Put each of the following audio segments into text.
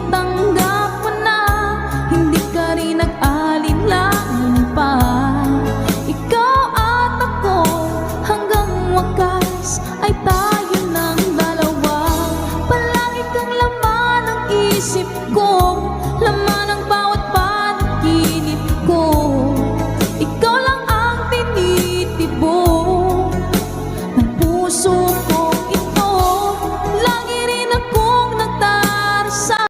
tanggap mo na, hindi ka rin nag-alinlangan pa. Ikaw at ako hanggang wakas ay tayo ng dalawa. Palagi kang laman ng isip ko, laman ng bawat panaginip ko. Ikaw lang ang tinitibok ng puso ko ito. Lagi rin akong nagdarasa,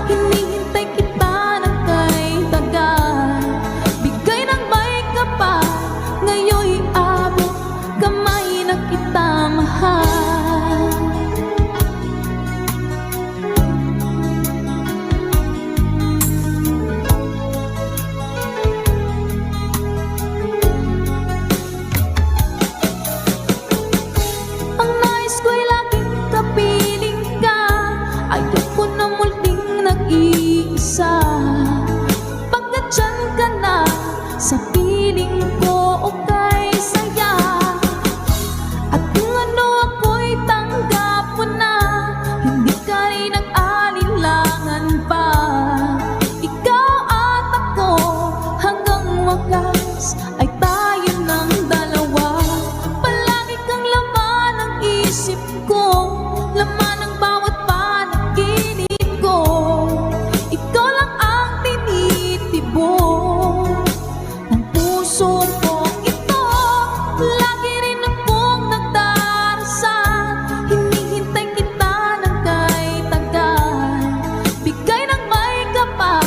hinihintay kita ng kay tagal. Bigay ng may kapal, ngayon'y abot kamay na kita mahal. Ang nais ko'y laging kapiling ka, ayoko na muling nag-iisa. Pagkat dyan ka na sa piling ko, okay saya. At kung ano ako'y tanggap mo na, hindi ka rin nag-alinlangan pa. Ikaw at ako hanggang wakas ay tayo ng dalawa. Palagi kang laman ng isip ko, laman ng bawat panaginip ko. Ikaw lang ang tinitibok ng puso ko ito. Lagi rin akong nagdarasal, hinihintay kita ng kay tagal. Bigay ng may kapal,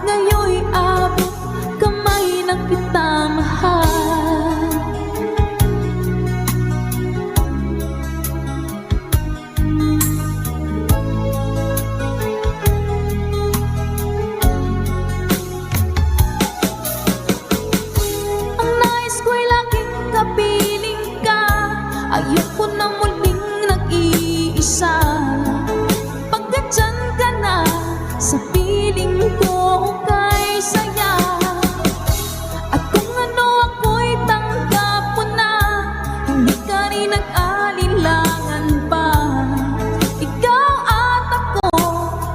ngayon'y abot kamay na kita mahal. Ang nais ko'y laging kapiling ka, ayoko na muling nag-iisa. Pagkat dyan ka na sa piling ko, okay saya. At kung ano ako'y tanggap mo na, hindi ka rin nag-alinlangan pa. Ikaw at ako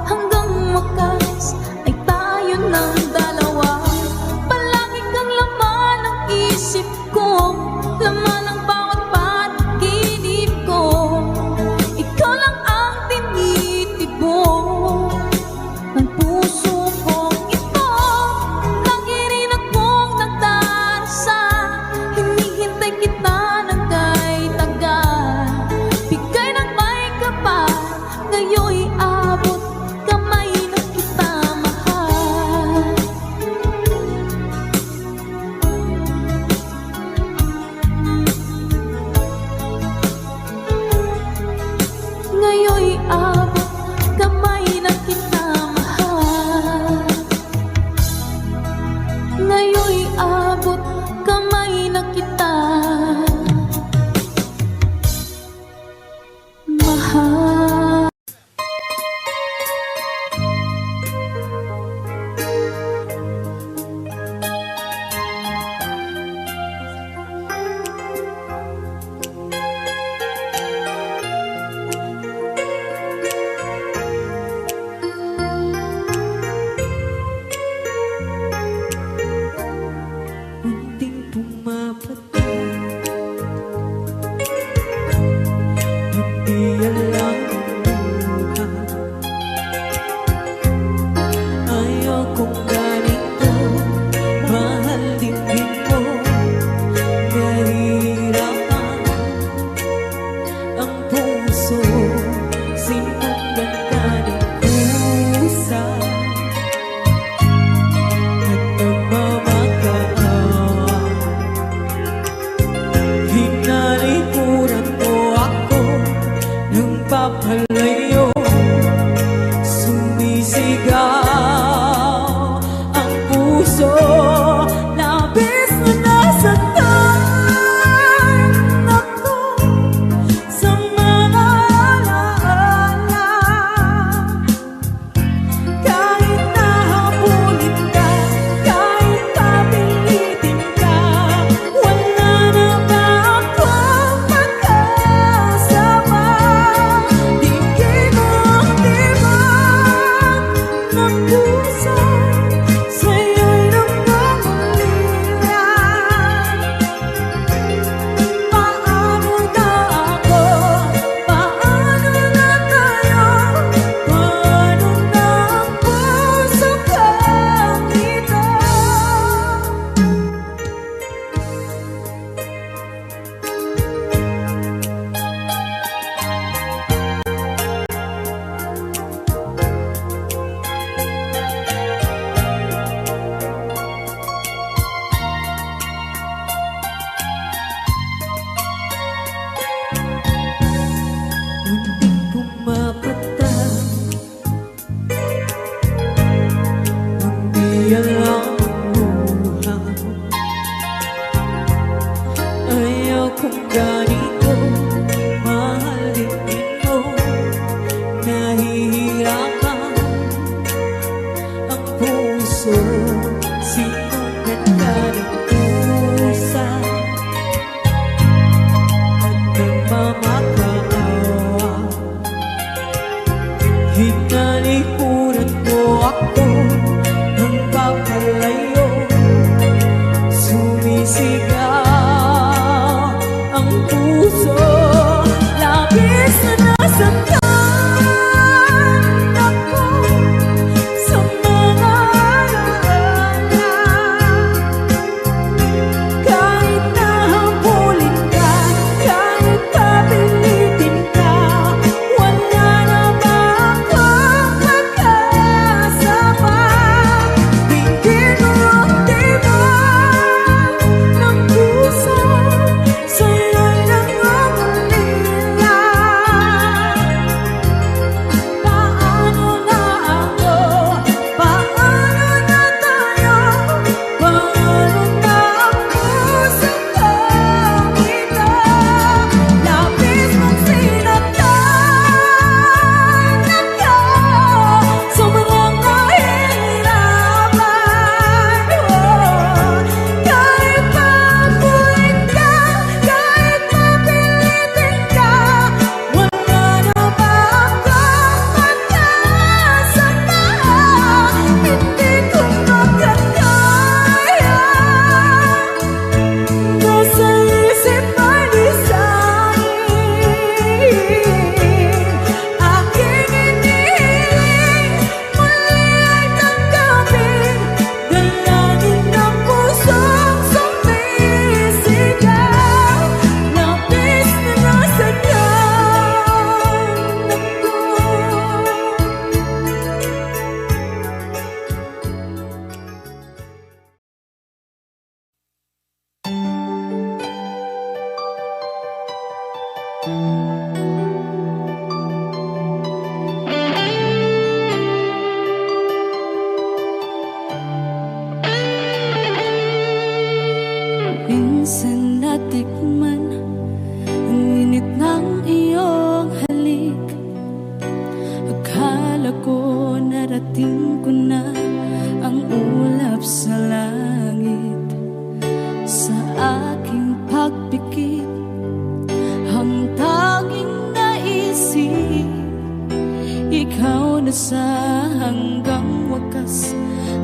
hanggang wakas ay tayo ng dalawa. Palagi kang laman ng isip ko, laman ng bawat panaginip ko. Ikaw lang ang tinitibok ng puso ko ito. Lagi rin akong nagdarasal, hinihintay kita ng kay tagal. Bigay ng may kapal, ngayon'y abot kamay na kita mahal. Ngayon'y abot kamay na kita mahal. Ngayon'y abot kamay na kita mahal. Munting pumapatay, di alam ang buhay. Ayaw kong ganito, mahalin mo. Nahihirapan ang puso, sinundan ka ng kusa at nagmamagaan. Hinalikuran mo ako ng papalayo, sumisigaw ang puso. Labis na nasaktan ako sa mga alaala. Kahit nahabulin ka, kahit papilitin ka, wala na ba akong makasama? Di Ulitin ko na ang ulap sa langit sa aking pagpikit. Ang tanging naisip, ikaw na sa hanggang wakas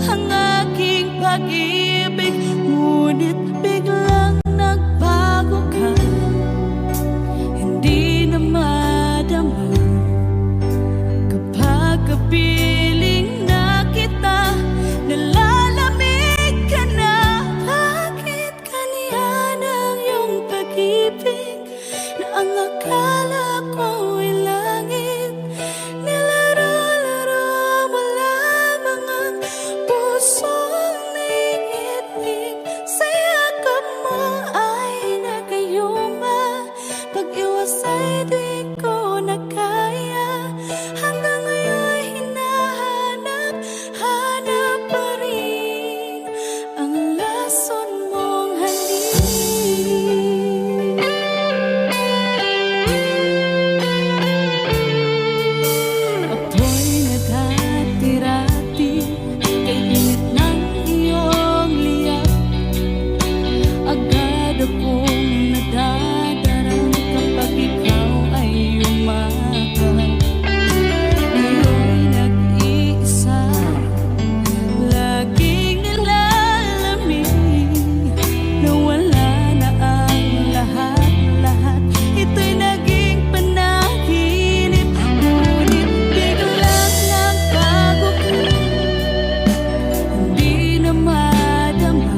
ang aking pag-ibig. Ngunit biglang nagbago ka, hindi na madama kapag kapiling na kita. Nalalamig ka na. Bakit ganyan ang iyong pag-ibig na ang akala ko'y langit? Nilaro-laro mo lamang ang pusong naiinig. Sa yakap mo ay nagayuma, pag-iwas ay di ko na kaya. Hanggang ngayon hinahanap, hanap pa rin ang lason mong halik. Apoy na dati-rati, kay init ng iyong liyap. Agad akong nadadarang kapag ikaw ay umakap. Ngayon nag-iisa, laging nilalamig. Nawala na ang lahat-lahat, ito'y naging panaginip. Ngunit biglang nagbago ka, hindi na madama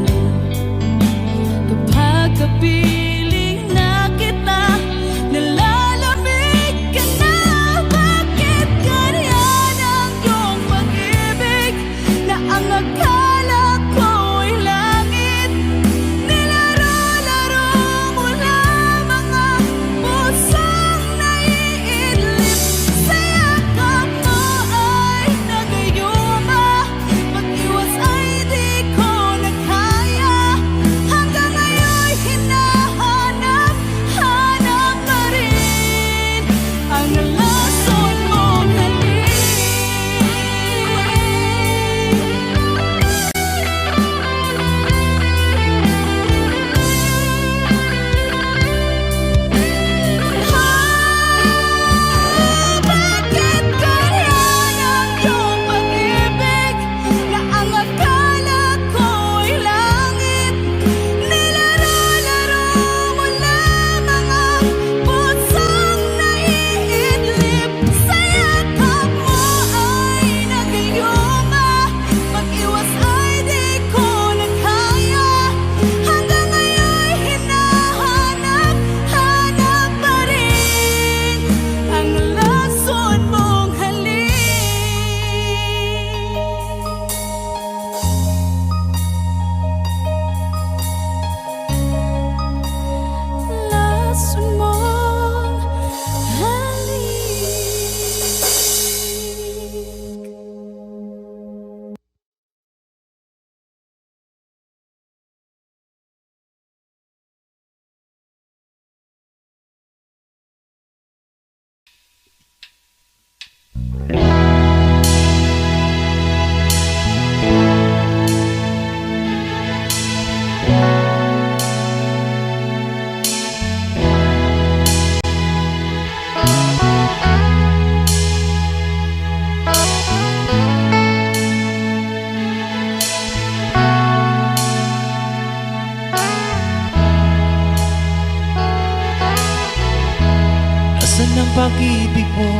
kapag kapiling na kita. Nalalamig ka na. Bakit ganyan ang iyong pag-ibig na ang akala ko'y langit? Nilaro-laro mo lamang ang pusong naiidlip. Sa yakap mo ay nagayuma, pag-iwas ay di ko na kaya. Hanggang ngayon hinahanap, hanap pa rin ang lason mong halik. Bakit ganyan ang iyong pag-ibig na ang akala ko'y langit? Nilaro-laro mo lamang ang pusong naiidlip. Sa yakap mo ay nagayuma, pag-iwas ay di ko na kaya. Hanggang ngayon hinahanap, hanap pa rin ang lason mong halik. Lason mong halik. Nasaan ang pag-ibig mo?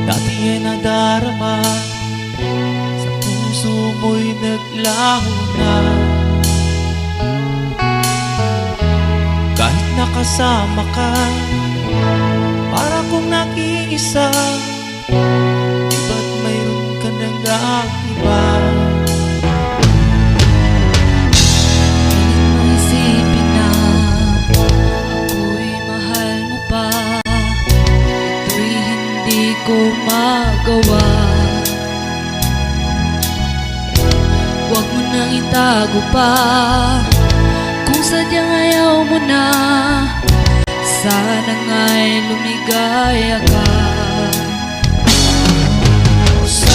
Dati ay nadarama, sa puso mo'y naglaho na. Kahit nakasama ka, para kong nag-iisa. Di ba't mayroon ka nang iba? Isipin na ako'y mahal mo pa, ito'y hindi ko magawa. Huwag mo nang itago pa, kung sadyang ayaw mo na, sana nga'y lumigaya ka. Sa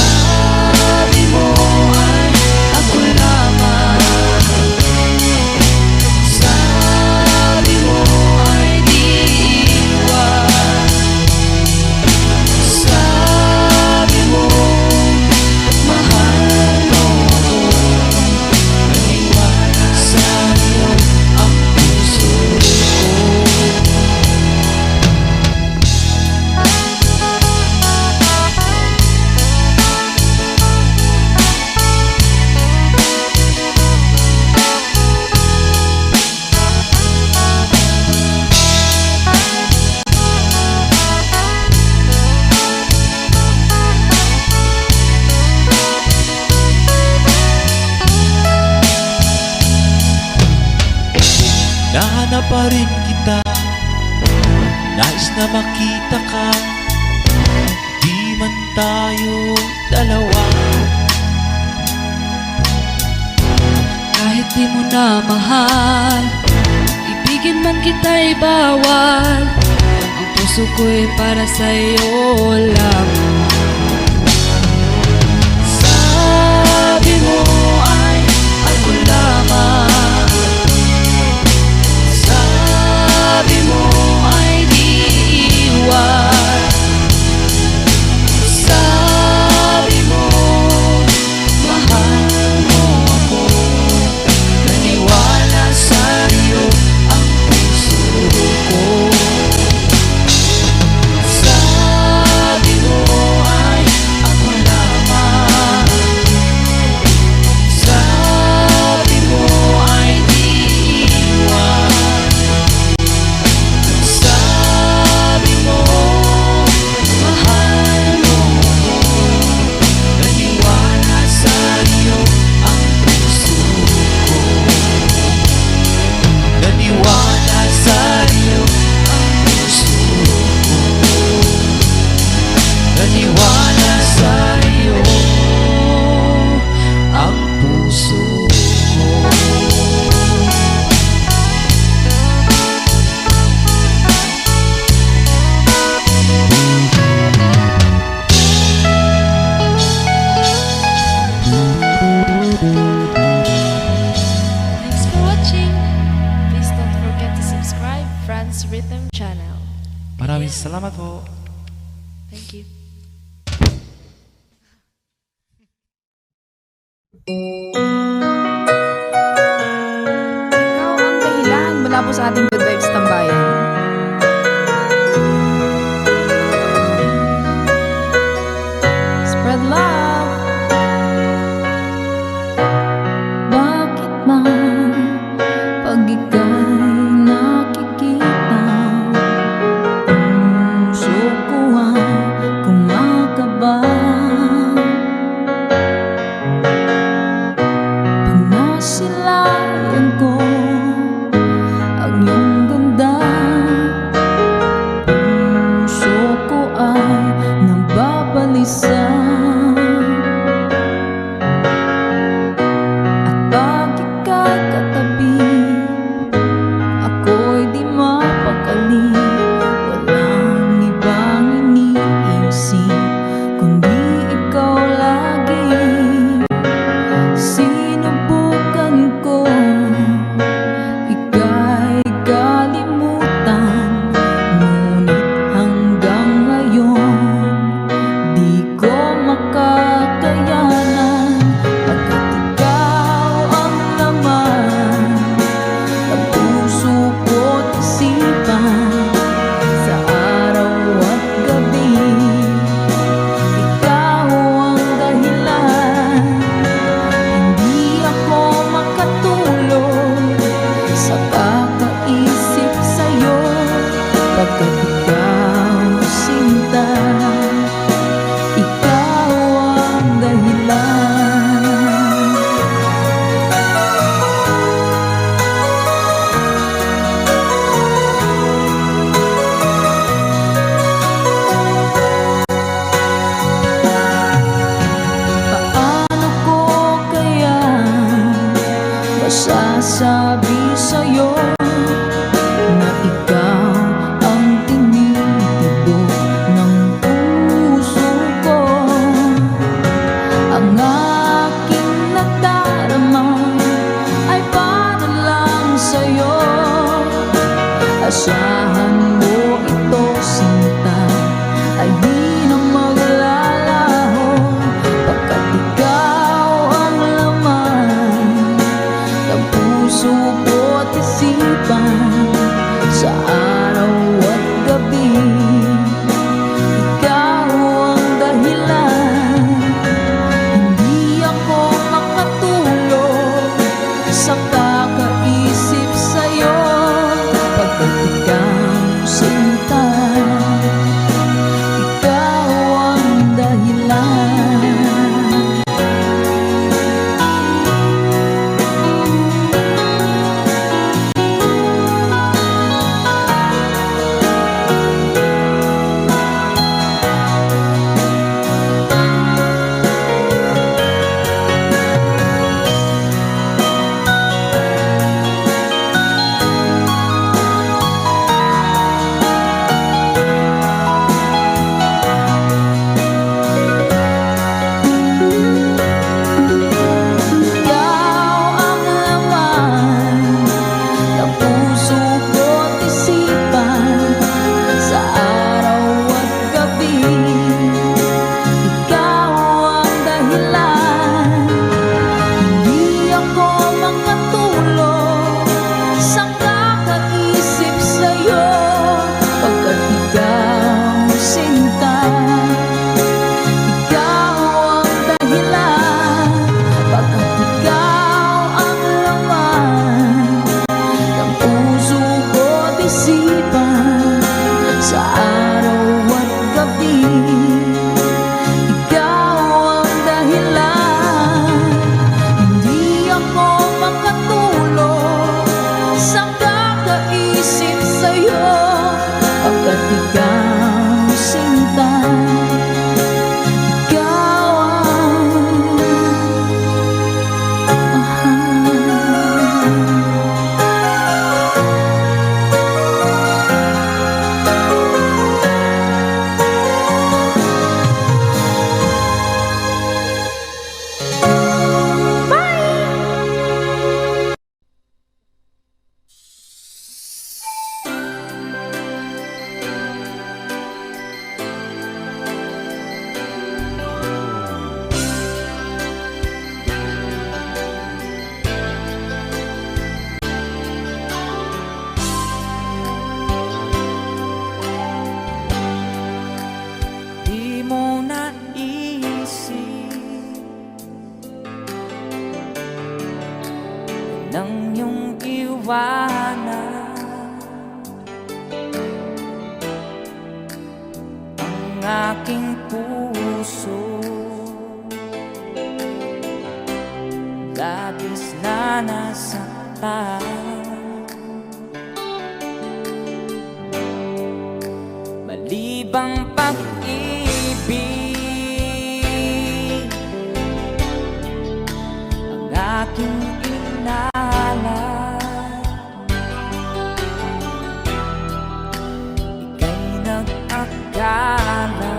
na pa rin kita. Nais na makita ka, di man tayo dalawa. Kahit di mo na mahal, ibigin man kita'y bawal. Ang puso ko'y para sa'yo lamang. Sabi mo ay ako lamang. Sabi mo ay di iwan. Sabi mo mahal mo ako. Naniwala sa'yo ang puso ko. Sabi mo ay ako lamang. Sabi mo ay di iwan. Sabi mo mahal mo ako. Naniwala sa'yo ang puso ko. Naniwala sa'yo Ang puso ko. Naniwala sa'yo Ang puso ko. Thanks for watching. Please don't forget to subscribe Franz Rhythm channel. Maraming salamat po. Thank you. Ikaw ang dahilan mula po sa ating Good Vibes Tambayan. Spread love. Bakit man pag ika'y nakikita, puso ko ay kumakaba. Pag nasilayan ko ang iyong ganda, puso ko ay nababalisa. At pag ika'y katabi, ako'y di mapakali. Walang ibang iniisip kundi ikaw lagi. Sinubukan ko ika'y kalimutan, ngunit hanggang ngayon di ko makakayanan. Pagkat ikaw ang laman ng puso ko't isipan, sa araw at gabi ikaw ang dahilan. Hindi ako makatulog sa kakaisip sa'yo, pagkat ikaw sinta, ikaw ang dahilan. Paano ko kaya masasabi sa'yo na ikaw ang tinitibok ng puso ko? Ang aking nadarama ay para lang sa'yo. Asahan mo ito, sinta, ay di na maglalaho, pagkat ikaw ang laman ng puso ko't isipan, sa araw at gabi ikaw ang dahilan. Hindi ako makatulog sa kakaisip sa'yo, pagkat ikaw liwanag ang aking puso. Labis na nasaktan, malibang pag-ibig ang aking inalat. Ika'y nag-akala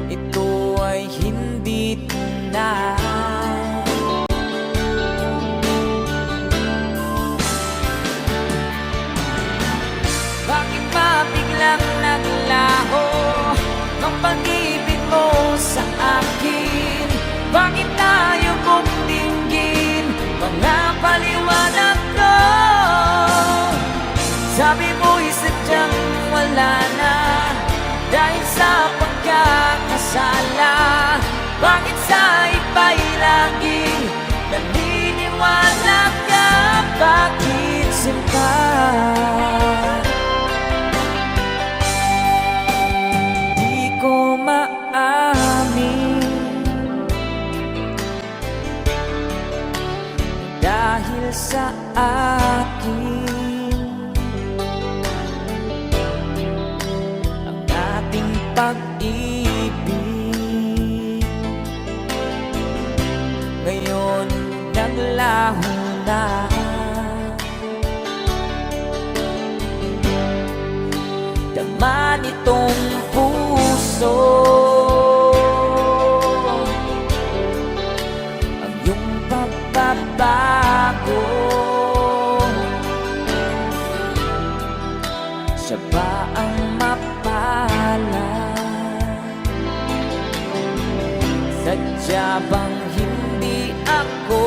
ito ay hindi tunay. Bakit ba biglang naglaho ang pag-ibig mo sa akin? Bakit tayo mong dinggin mga paliwanag ko? Sabi mo'y sadyang wala na dahil sa pagkakasala. Bakit sa iba'y laging naniniwala ka? Bakit sinta? Di ko maamin dahil sa akin ang ating pag-ibig ngayon naglaho na. Dama nitong puso ang iyong pagbabago. Siya ba ang mapala? Sadya bang hindi ako?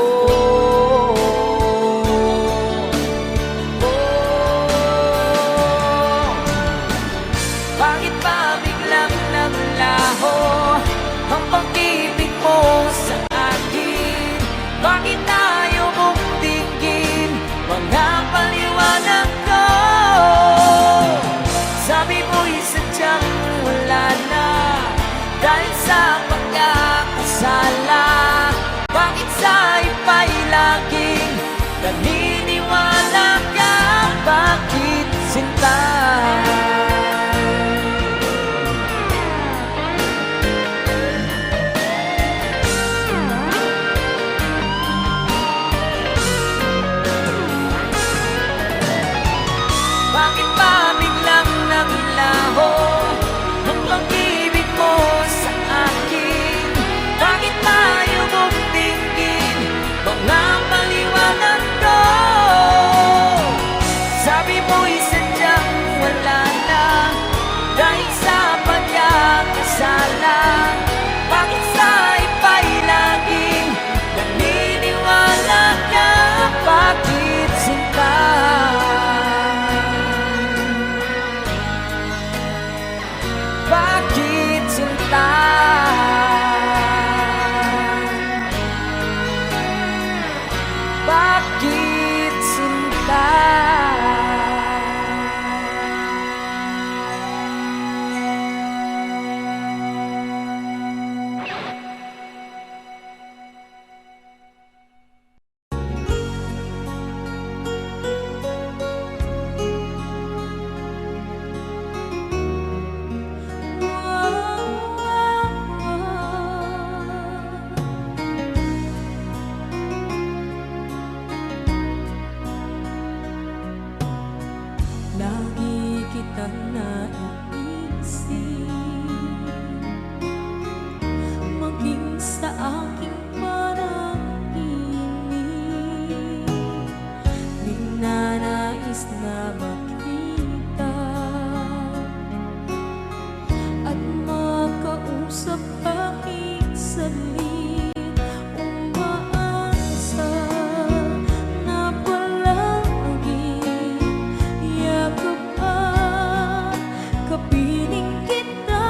Bakit ba biglang naglaho ang pag-ibig mo sa akin? Bakit tayo mong dinggin mga paliwanag ko? Sabi mo'y sadyang wala na dahil sa pagkakasala. Bakit sa iba'y laging naniniwala ka? Bakit sinta? Bakit ba biglang naglaho ang pag-ibig mo sa akin? Bakit tayo mong dinggin mga paliwanag ko? Sabi mo'y sadyang wala na dahil sa pagkakasala. Bakit sa iba'y laging naniniwala ka? Bakit sinta? Bakit sinta? Bakit sinta? Lagi kitang naiisip, maging sa aking panaginip. Ninanais na makita at makausap kahit saglit. Umaasa na palagi yakap at kapiling kita.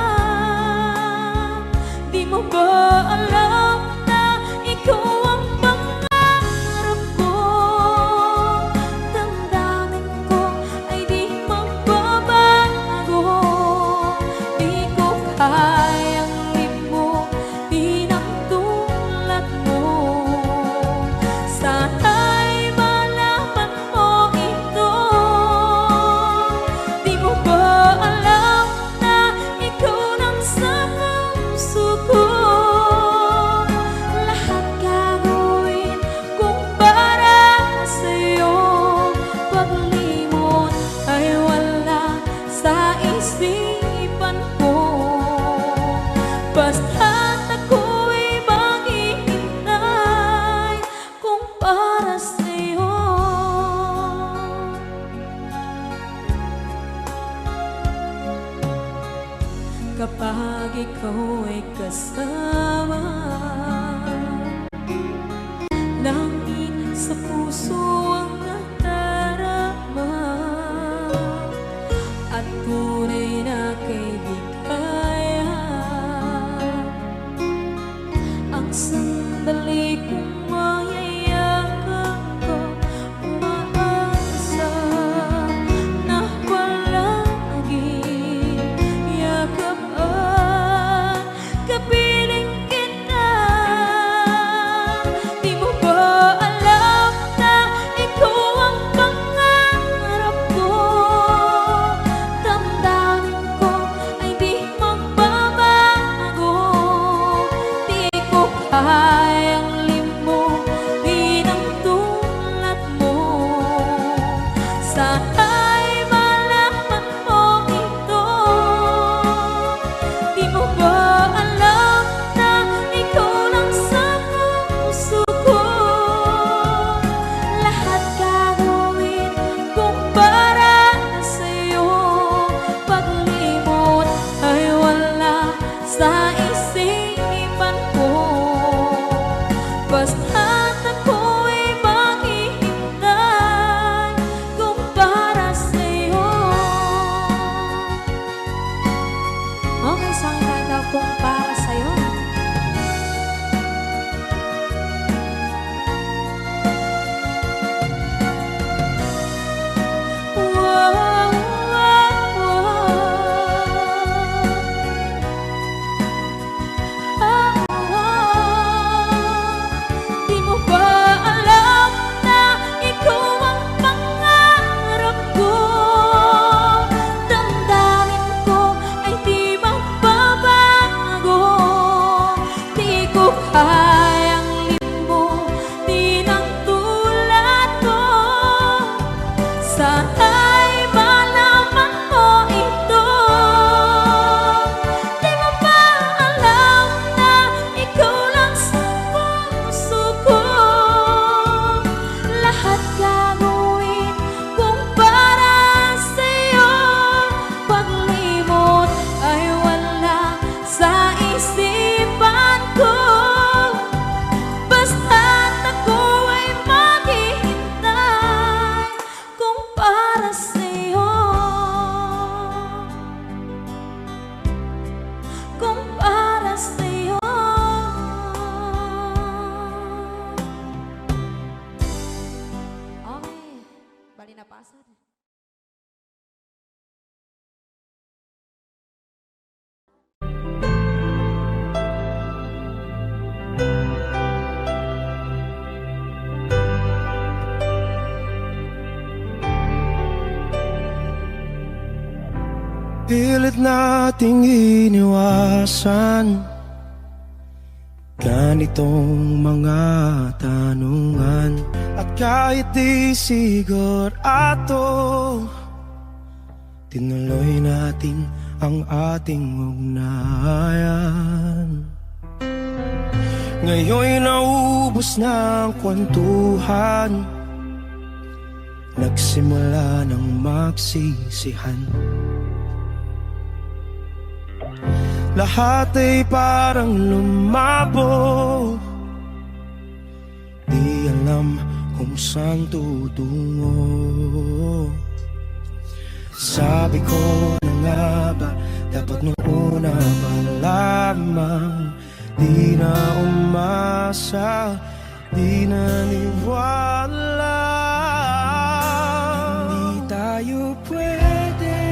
Di mo ba alam na ikaw ang pangarap kayang limutin ang tulad mo. Sana'y malaman mo ito. Di mo ba alam na ikaw lang sa puso ko? Lahat gagawin kung para sa'yo. Paglimot ay wala sa isipan ko. Basta't ako'y maghihintay kung para sa'yo. Kapag ikaw ay kasama, langit sa puso ang nadarama, at tunay na kaibigan. Ang sandali kong mayayakap ko, umaasa na palaging yakap at kapiling kita. Di mo ba alam na ikaw ang pangarap ko? Damdamin ko ay di magbabago. Di ko kayang limutin ang tulad mo. Sana'y malaman mo ito. Di mo ba alam na ikaw lang sa puso ko? Lahat gagawin kung para sa'yo. Paglimot ay wala sa isipan ko. Basta't ako'y maghihintay kung para sa'yo. Okay, isang kanta kung para sa'yo. Wow, wow, wow. Di mo ba alam na ikaw ang pangarap ko? Damdamin ko ay di magbabago. Di ko kayang limutin ang tulad mo. Sana'y malaman mo ito. Di mo ba alam na ikaw lang sa puso ko? Lahat gagawin kung para sa'yo. Paglimot ay wala sa isipan ko. Basta't ako ay maghihintay kung para sa'yo. Kung para sa'yo. Okay, bali na pasad. Pilit nating iniwasan ganitong mga tanungan. At kahit di sigurado, tinuloy natin ang ating ugnayan. Ngayon'y naubos na ang kwentuhan, nagsimula ng magsisihan. Lahat ay parang lumabo, di alam kung saan tutungo. Sabi ko na nga ba, dapat nung una pa lamang di na umasa, di naniwala. Hindi tayo pwede,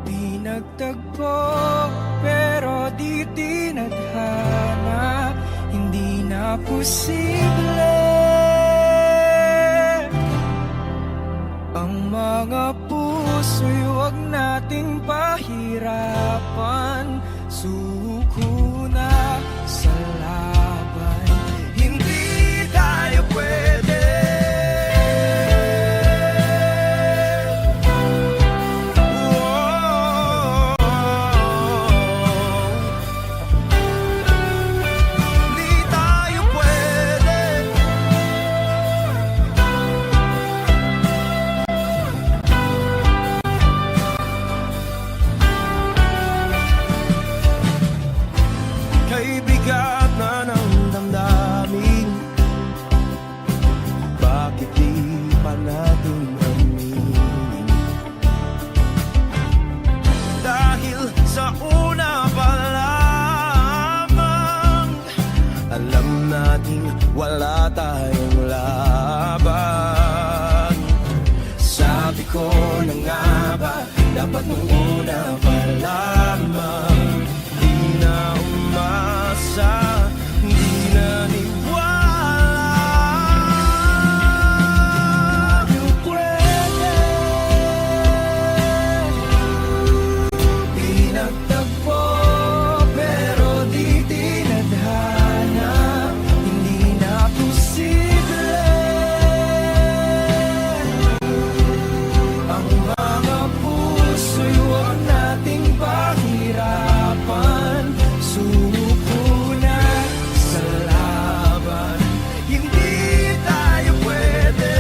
di nagtagpo pero di tinadhana, hindi na posible. Ang mga puso'y huwag nating pahirapan, suko na sa laban, hindi tayo pwede. Kay bigat na ng damdamin, bakit di pa natin aminin? Dahil sa una pa lamang, alam natin wala tayong laban. Sabi ko na nga ba, dapat nung una pa lamang, di na umasa, di naniwala. Di pwede, pinagtagpo pero di tinadhana, hindi na posible. Ang mga puso'y huwag nating pahirapan, suko na sa laban, hindi tayo pwede.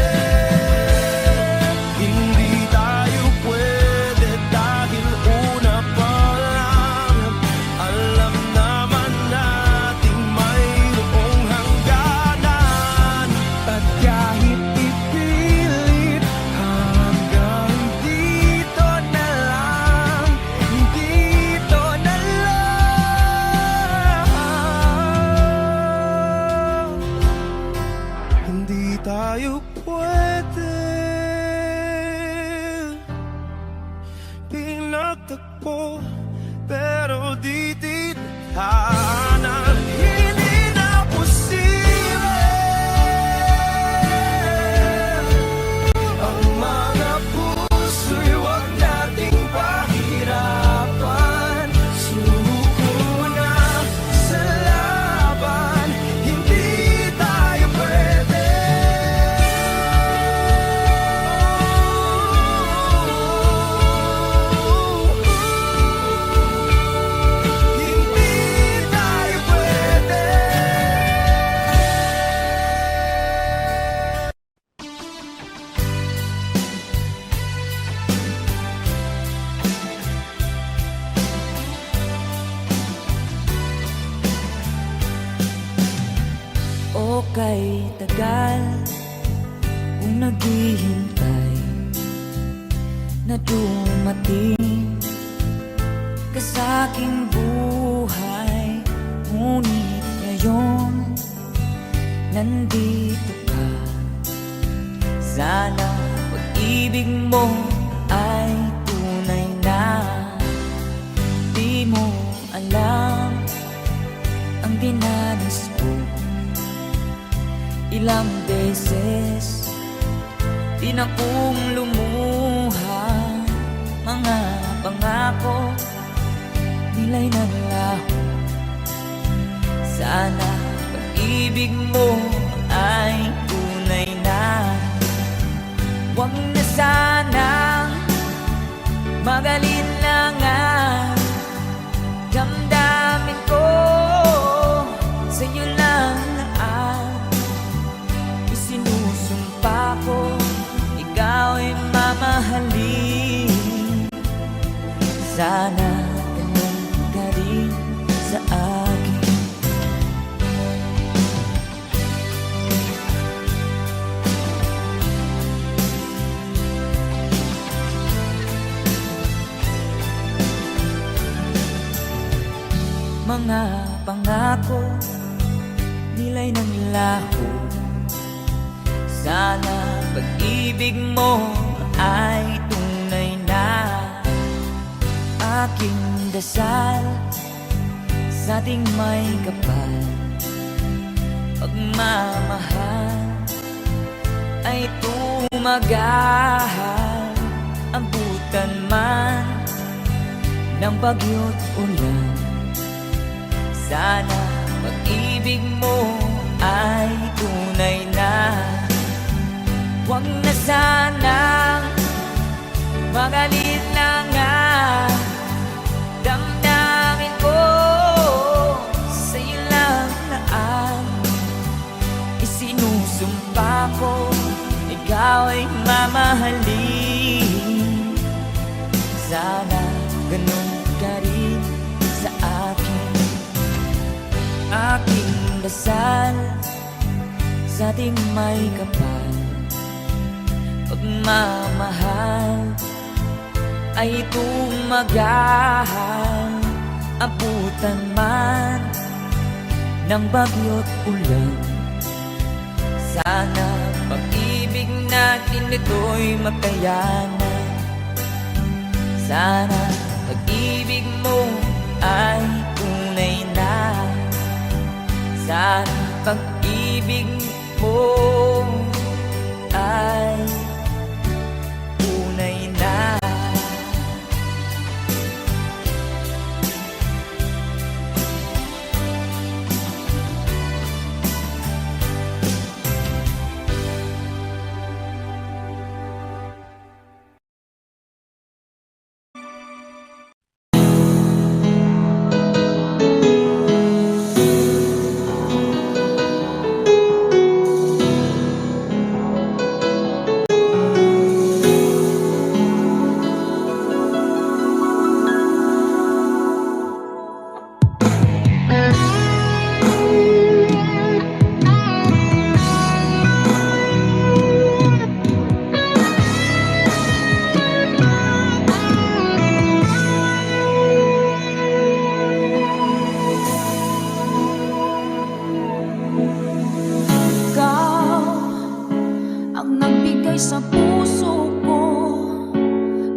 Hindi tayo pwede dahil una pa lang, alam naman nating mayroong hangganan. At kahit ipilit, hanggang dito na lang, dito na lang. Hindi tayo pwede, pinagtagpo pero di tinadhana, hindi na posible. Ang mga puso'y huwag nating pahirapan, suko na sa laban, hindi tayo pwede. Hindi tayo pwede. O kay tagal kung naghihintay na dumating ka sa aking buhay, ngunit ngayon nandito ka. Sana pag-ibig mo ay tunay na. Di mo alam ang dinanas ko, ilang beses di na kong lumuha. Mga pangako nila'y naglaho. Sana pag-ibig mo ay tunay na. Huwag na sanang magalinlangan, damdamin ko sa'yo lang naan. Isinusumpa ko, ikaw ay mamahalin. Sana ganun ka rin sa akin. Mga pangako nila'y naglaho. Sana pag-ibig mo ay tunay na. Aking dasal sa ating may kapal, pagmamahal ay tumagahal. Abutan man ng bagyo't ulan, sana pag-ibig mo ay tunay na. Huwag na sanang magalit na nga, damdamin ko sa'yo lang na isinusumpa ko, ikaw ay mamahalin. Sana ganun ka rin sa akin. Aking dasal sa ating may kapal, pagmamahal ay tumagahal. Abutan man ng bagyo't ulan, sana pag-ibig natin ito'y makayanan. Sana pag-ibig mo ay tunay na. Sana pag-ibig mo ay tunay na. Sa puso ko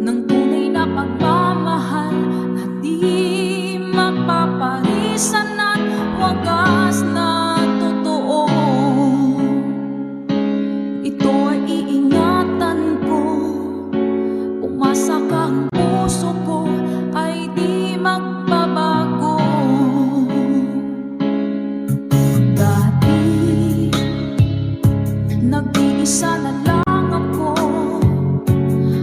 ng tunay na pagmamahal na di mapaparisan at wagas na totoo. Ito ay iingatan ko, umasa ka, ang puso ko ay di magbabago. Dati nag-iisa na lang ako,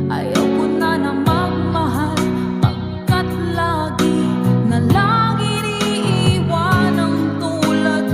ayaw ko na magmahal, pagkat lagi na lang iniiwan ang tulad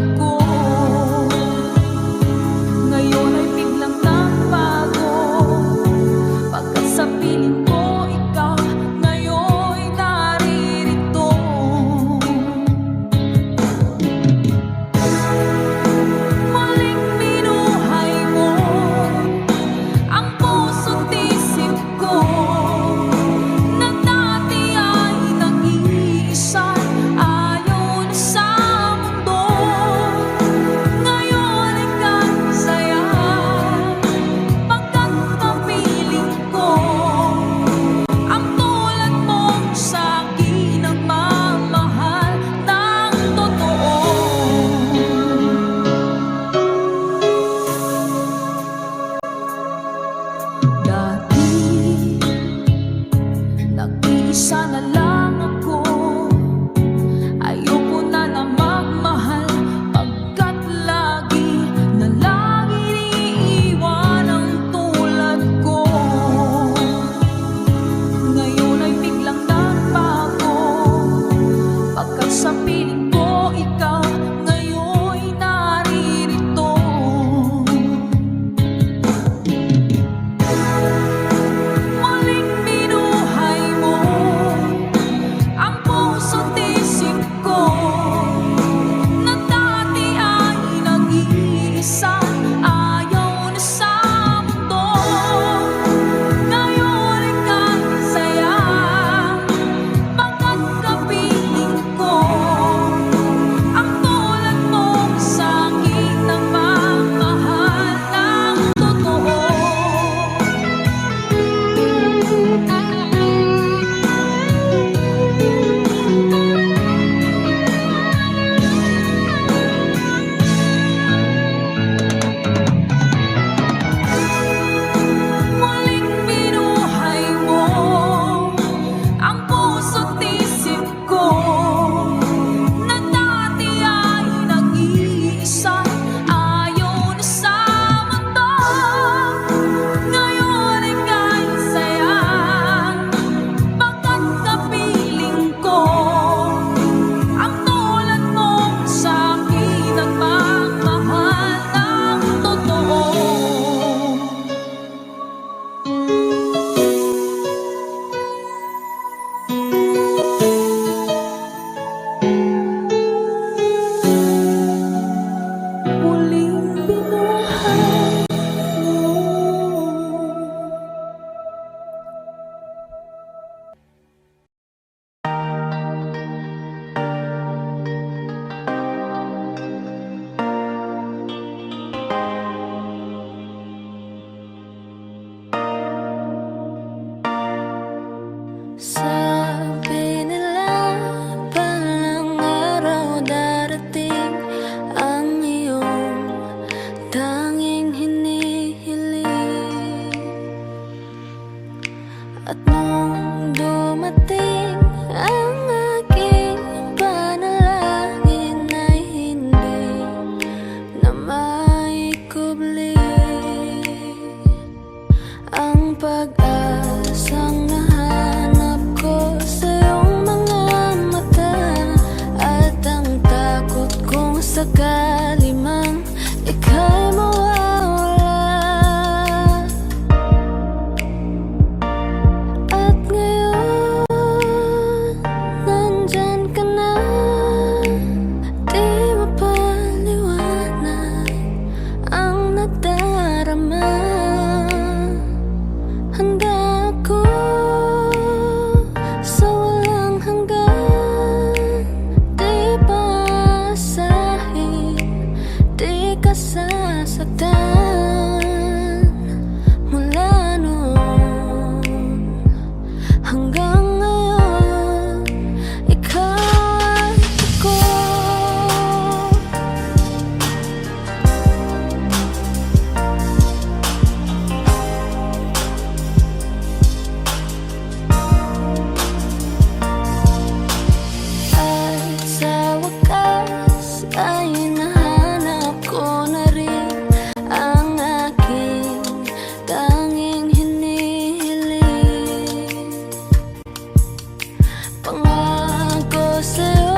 Pangako sa'yo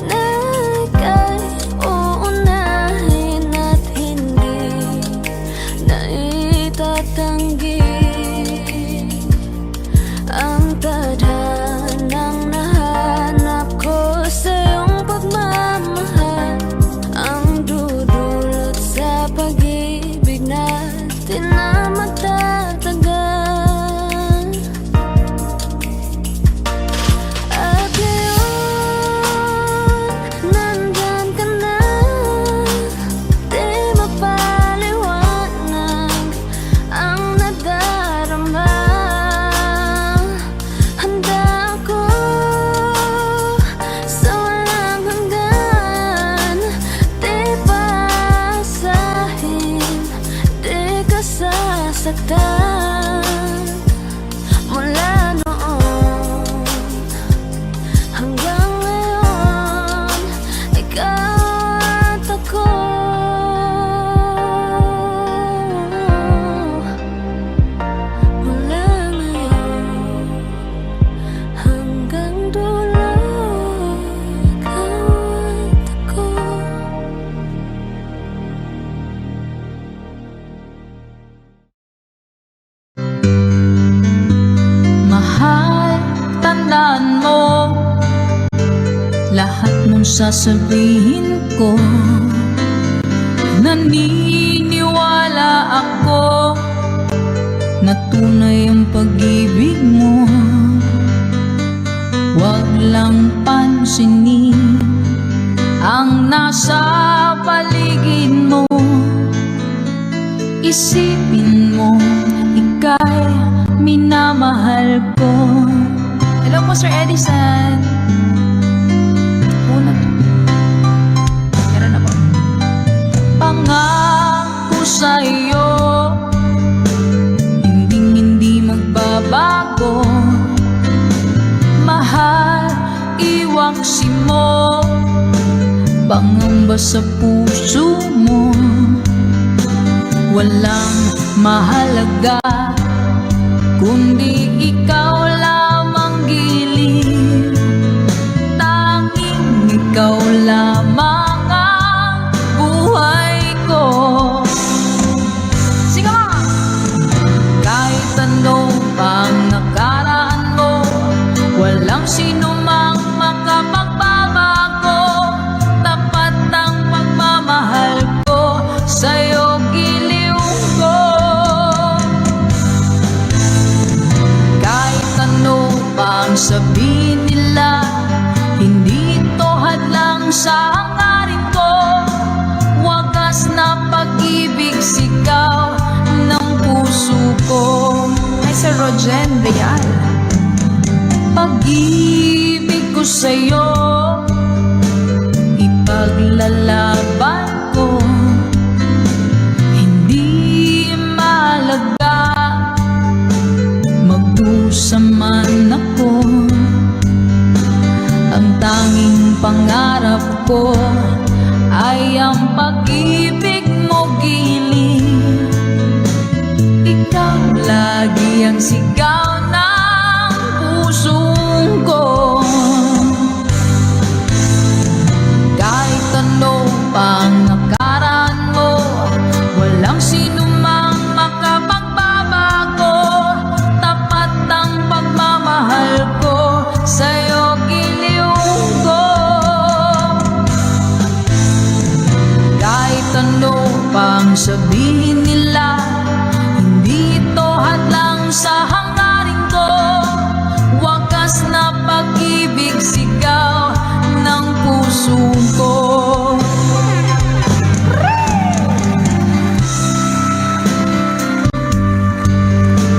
na ika'y uunahin at hindi na itatanggi ang tadhanang nahanap ko sa iyong pagmamahal, ang dudulot sa pag-ibig natin na magtatagal. At ngayon, nandyan ka na, di mapaliwanag ang nadarama. Handa ako sa walang hanggan, di pasahin, di ka sasaktan. Mula noon hanggang ngayon, ikaw at ako. Mula ngayon hanggang dulo, ikaw at ako. Mahal, tandaan mo lahat mong sasabihin ko. Naniniwala ako na tunay ang pag-ibig mo. Huwag lang pansinin ang nasa paligid mo. Isipin mo, ika'y minamahal ko. Hello po, Sir Edison. Una. Meron na po. Pangako sa'yo, hindi magbabago. Mahal, iwaksi mo, pangamba sa puso mo. Walang mahalaga kundi ikaw lamang giliw. Tanging ikaw lamang ang buhay ko. Sige mga! Kahit ano pang nakaraan mo, walang sino mang makapagbabago. Tapat ang pagmamahal ko sa'yo, giliw ko. Kahit ano pang sabihin nila, hindi ito hadlang sa hangarin ko. Wagas na pag-ibig, sigaw ng puso ko. Hi, Sir Rogen Real. Pag-ibig ko sa'yo, ipaglalaban ko. Hindi mahalaga magdusa man ako. Ang tanging pangarap ko ay ang pag-ibig mo, giliw. Ikaw lagi ang sigaw ng pusong ko. Kahit ano pang nakaraan mo, walang sino mang makapagbabago. Tapat ang pagmamahal ko sa'yo, giliw ko. Kahit ano pang sabihin nila, hindi ito hadlang sa hangarin ko. Wagas na pag-ibig, sigaw ng puso ko.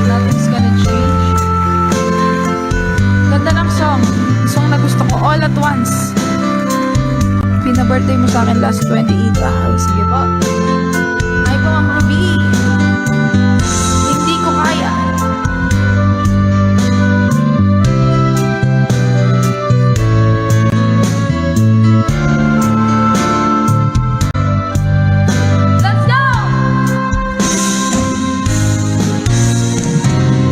Nothing's gonna change. Ganda ng song. Song na gusto ko, All at Once. Pina-birthday mo sa akin last 28. Sige po. Hi po, Ma'am Ruby. Hindi ko kaya. Let's go!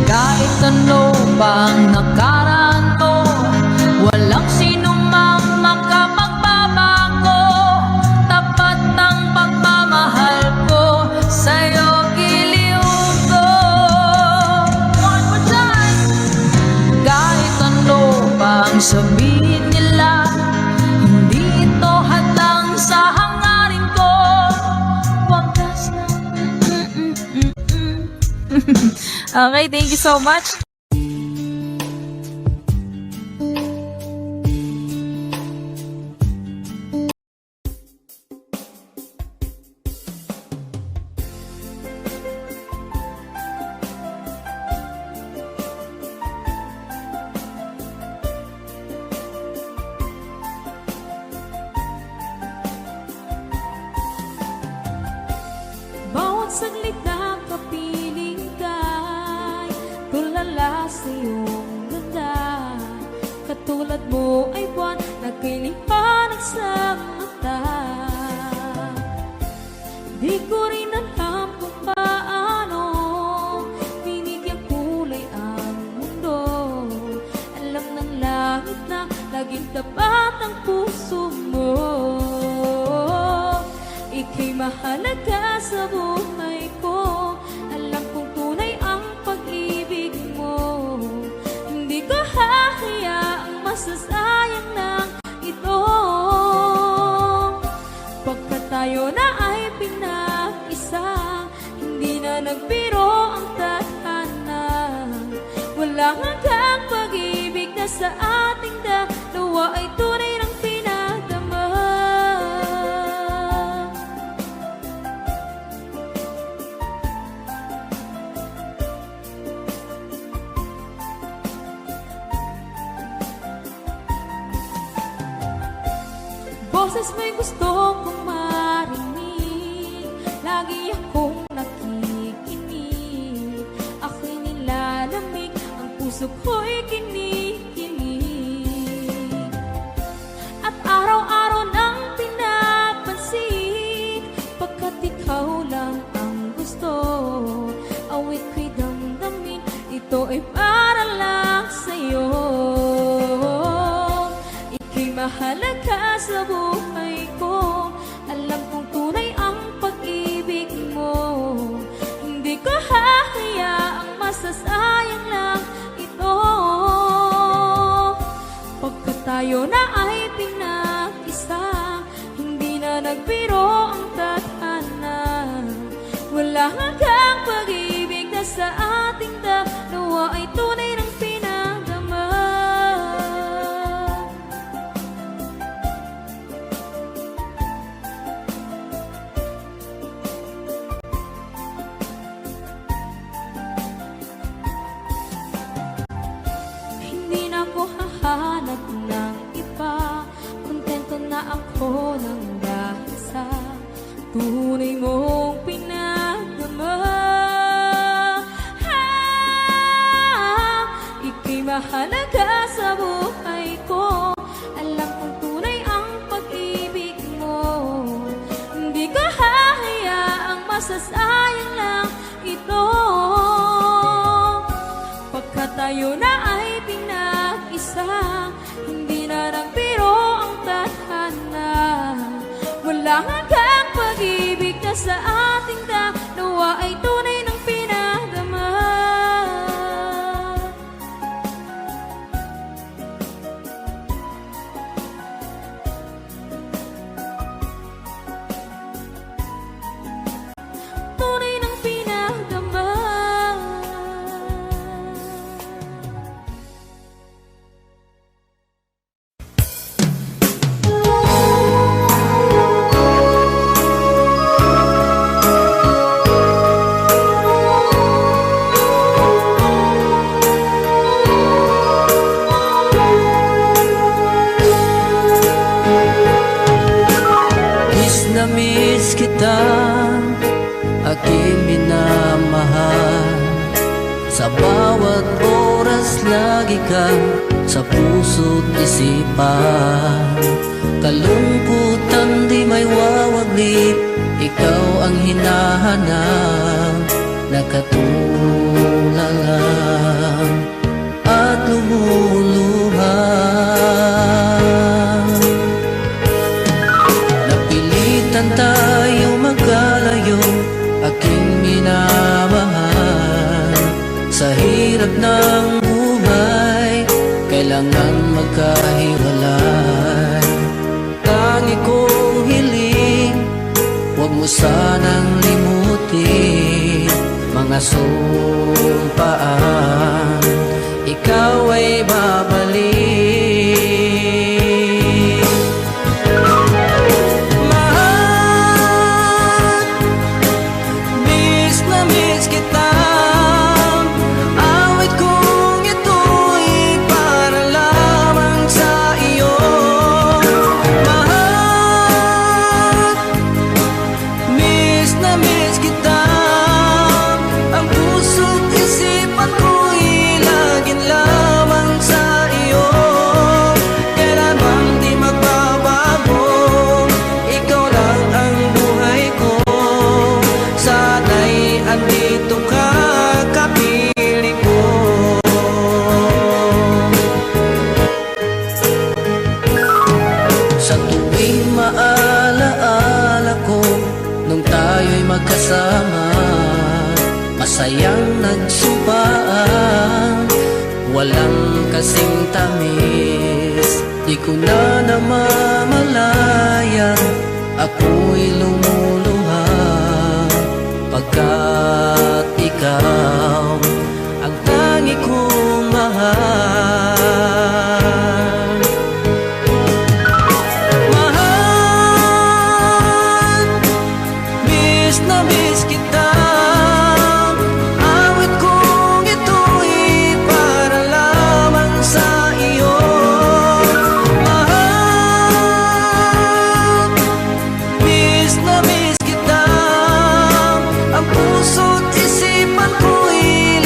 Kahit ano pang nakaraan mo, sabihin nila, hindi ito hadlang sa hangarin ko. Wagas na. Okay, thank you so much. Bawat saglit na kapiling ka'y tulala sa iyong ganda. Katulad mo ay buwan na kay liwanag sa mata. Di ko rin alam kung paano binigyan kulay ang mundo. Alam ng langit na laging tapat ang puso mo. Ika'y mahalaga sa buhay ko. Alam kong tunay ang pag-ibig mo. Hindi ko hahayaang masasayang lang ito. Pagkat tayo na ay pinag-isa, hindi na nagbiro ang tadhana. Walang hanggang pag-ibig na sa ating dalawa ay tunay ng pinadama. Boses mo'y gusto kong marinig, lagi akong nakikinig. Ako'y nilalamig, ang puso ko'y kinikilig. At araw-araw nang pinapansin, pagkat ikaw lang ang gusto. Awit ko'y damdamin, ito ay para lang sa'yo. Ika'y mahalaga sa buhay ko. Alam kong tunay ang pag-ibig mo. Hindi ko hahayaang masasayang lang ito. Pagkat tayo na ay pinag-isa, hindi na nagbiro ang tadhana. Wala hanggang pag-ibig na sa ating dalawa ay tunay ng pinadama. Hindi na ako hahanap ng iba, kontento na ako ng dahil sa tunay mong pinagdama. Ika'y mahalaga sa buhay ko. Alam kong tunay ang pag-ibig mo. Hindi ko hahayaang masasayang lang ito. Pagkat tayo na ay pinag-isa, hindi na nagbiro ang tadhana. Wala hanggang pag-ibig na sa ating dalawa ay tunay ng pinadama. Tunay ng pinadama. Miss kita, aking minamahal. Sa bawat oras lagi ka sa puso't isipan. Kalungkutan di may wawaglit, ikaw ang hinahanap. Nakatulala at lumuluha. Napilitan tayo magkalayo, aking minamahal. Sa hirap ng buhay, kailangan magkahiwalay. nasumpaan, ikaw ay babalik. Mahal, miss na miss kita. Awit kong ito'y para lamang sa iyo. Mahal, miss na miss kita. Ang puso't isipan ko'y laging lamang sa iyo. Kailan bang di magbabago, ikaw lang ang buhay ko. Sana'y andito ka, kapiling ko. Sa tuwing maalaala ko nung tayo'y magkasama, masayang nagsumpaan, walang kasing tamis. Di ko na namamalayan, ako'y lumuluha, pagkat ikaw ang tangi kong mahal. Mahal, miss na miss kita. Awit kong ito'y para lamang sa iyo. Mahal, miss na miss kita. Ang puso't isipan ko'y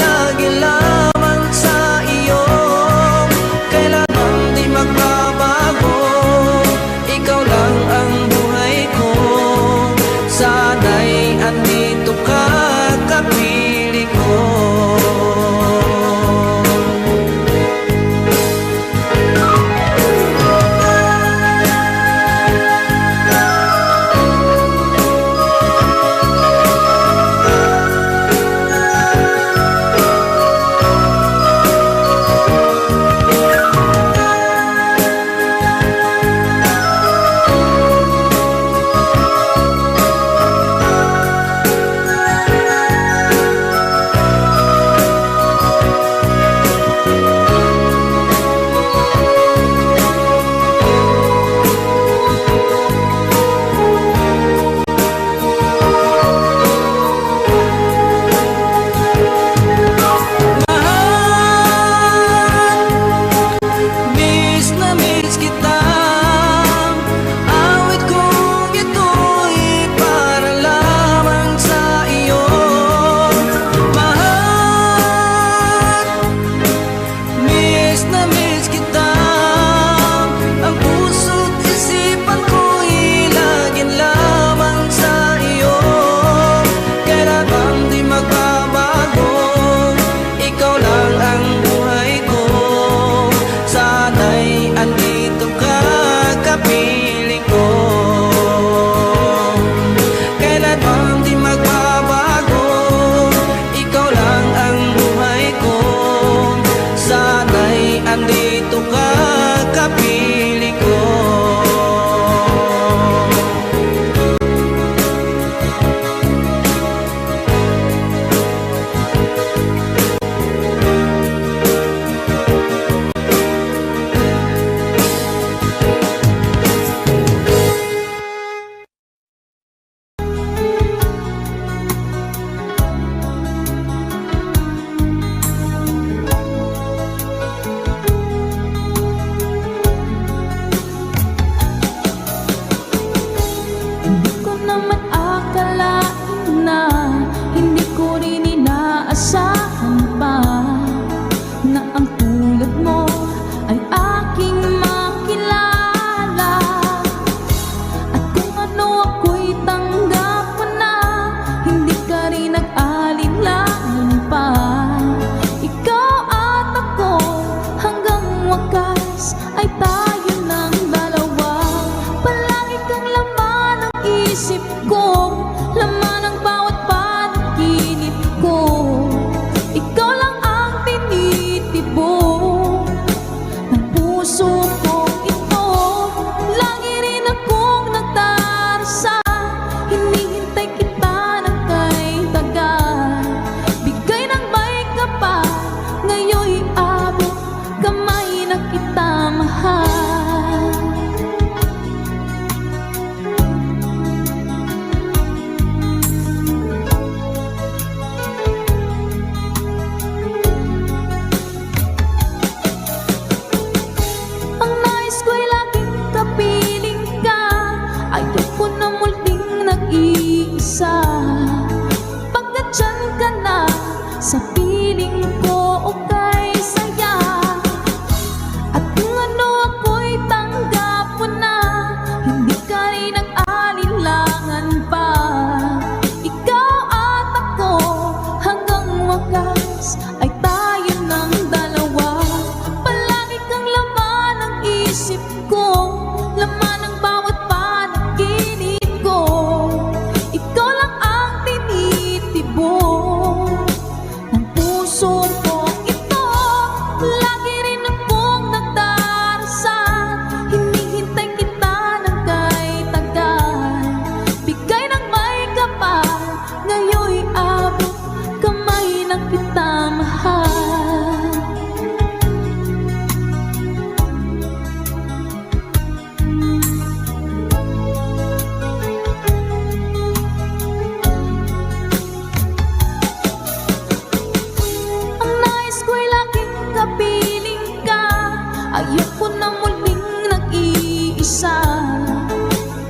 mag-isa.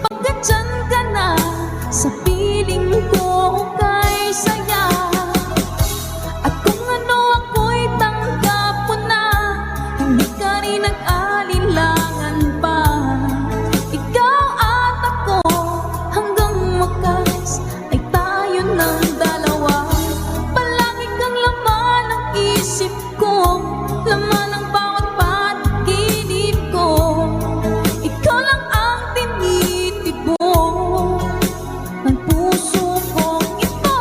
Pagkat dyan ka na, sa piling ko kay saya. At kung ano ako'y tanggap mo na, hindi ka rin nag-alinlangan pa. Ikaw at ako, hanggang wakas ay tayo ng dalawa. Palagi kang laman ng isip ko, laman ng bawat panaginip ko. Ikaw lang ang tinitibok ng puso kong ito.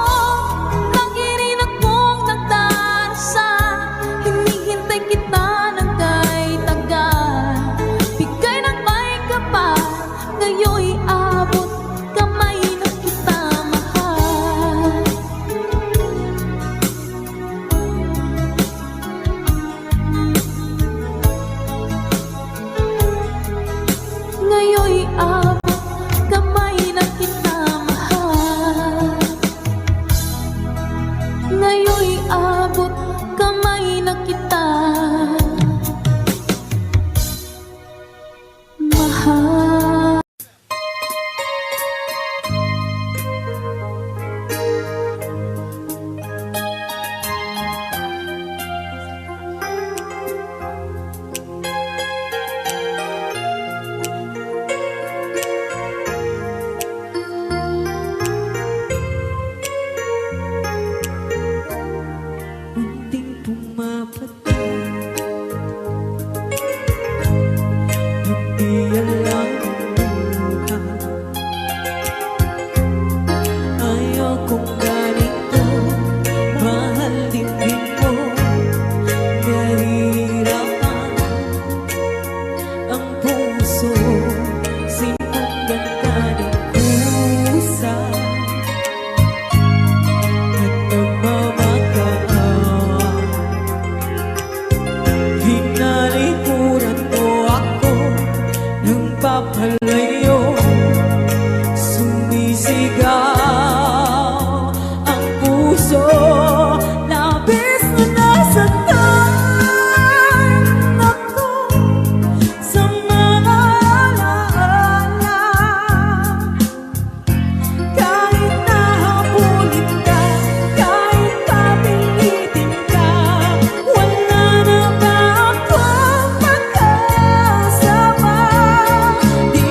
Lagi rin akong nagdarasal, hinihintay kita ng kay tagal. Bigay ng may kapal, ngayon'y abot kamay na kita mahal. Ngayon'y abot kamay na kita mahal. Ngayon'y abot kamay na kita mahal. Unting pumapatid, hindi alam buhay. Ayaw kong ganito, mahal din mo. Nahihirapan ang puso, sinong ganda ng pusa at nagmamakaan. Hinalikuran mo ako ng papalayo, sumisigaw ang puso. Labis na nasaktan ako sa mga alaala. Kahit nahabulin ka, kahit papilitin ka, wala na ba akong makasama? Di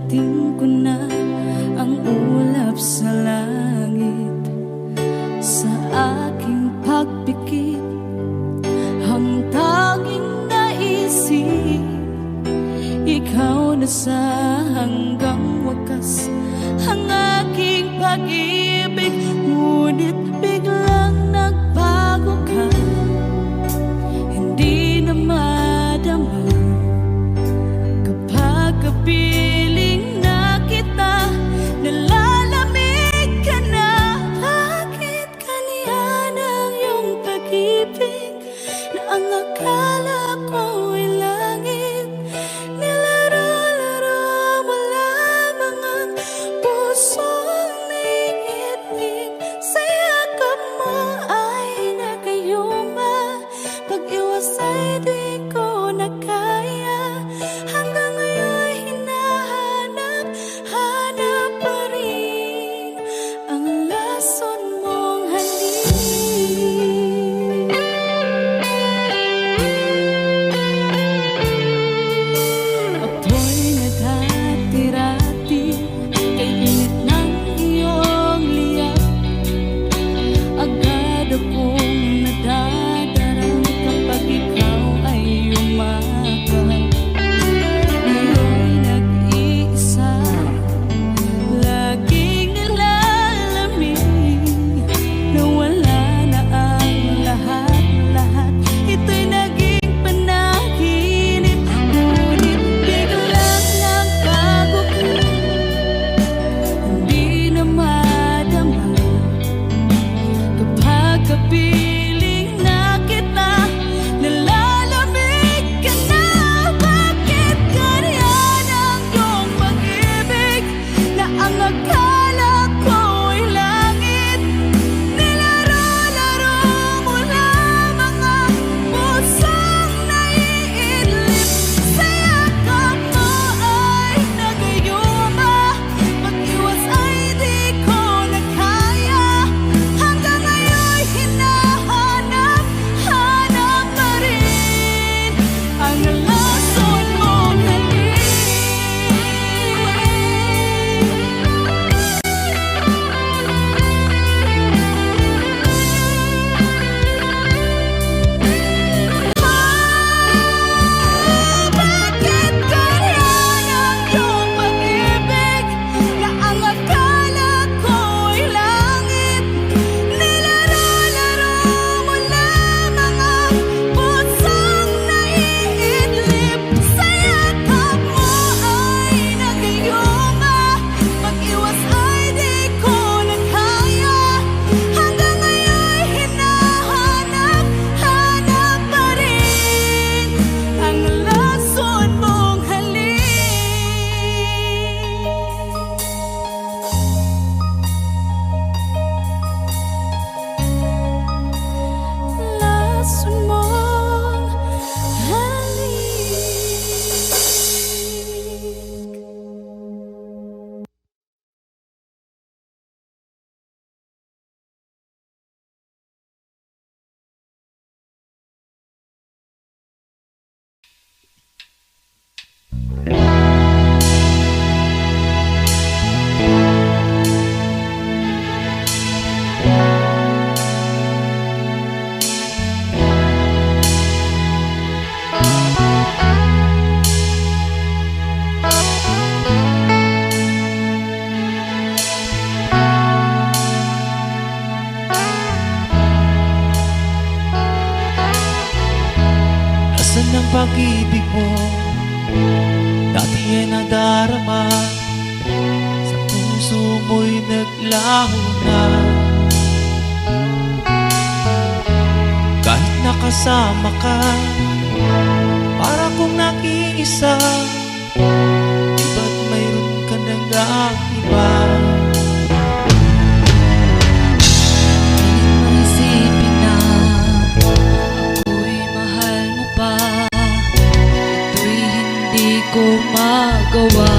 Narating ko na ang ulap sa langit. Sa aking pagpikit, ang tanging naisip, ikaw na sa hanggang wakas ang aking pag-ibig. Ngunit biglang nagbago ka, hindi na madama kapag kapiling na kita. Nalalamig ka na. Bakit ganyan ang iyong pag-ibig na ang akala ko ay langit? Nilaro-laro mo lamang ang pusong naiinig. Sa yakap mo ay nagayuma, pag-iwas ay di ko na kaya. Hanggang ngayon hinahanap-hanap pa rin ang lason mong halik. Apoy naghatirati, kay init ng iyong liyak. Agad akong nadadarang kapag ikaw ay umakap. Ngayon nag-iisa, laging nilalamig, nawala na ang lahat-lahat. Ito'y naging panaginip. Ngunit biglang nagbago ka, hindi na madama kapag kapiling na kita. Nalalamig ka na. Bakit ganyan ang iyong pag-ibig na ang akala ko ay langit? Nilaro-laro mo lamang ang pusong naiidlip. Sa yakap mo ay nagayuma, pag-iwas ay di ko na kaya. Hanggang ngayon hinahanap-hanap pa rin ang lason mong halik. Bakit ganyan ang iyong pag-ibig na ang akala ko ay langit? Nilaro-laro mo lamang ang pusong naiidlip. Sa yakap mo ay nagayuma, pag-iwas ay di ko na kaya. Hanggang ngayon hinahanap-hanap pa rin ang lason mong halik. Lason mong halik. Nasaan ang pag-ibig mo? Dati ay nadarama, sa puso mo'y naglaho na. Kahit nakasama ka, para kong nag-iisa. Di ba't mayroon ka nang iba? Maisipin na ako'y mahal mo pa, ito'y hindi ko magawa.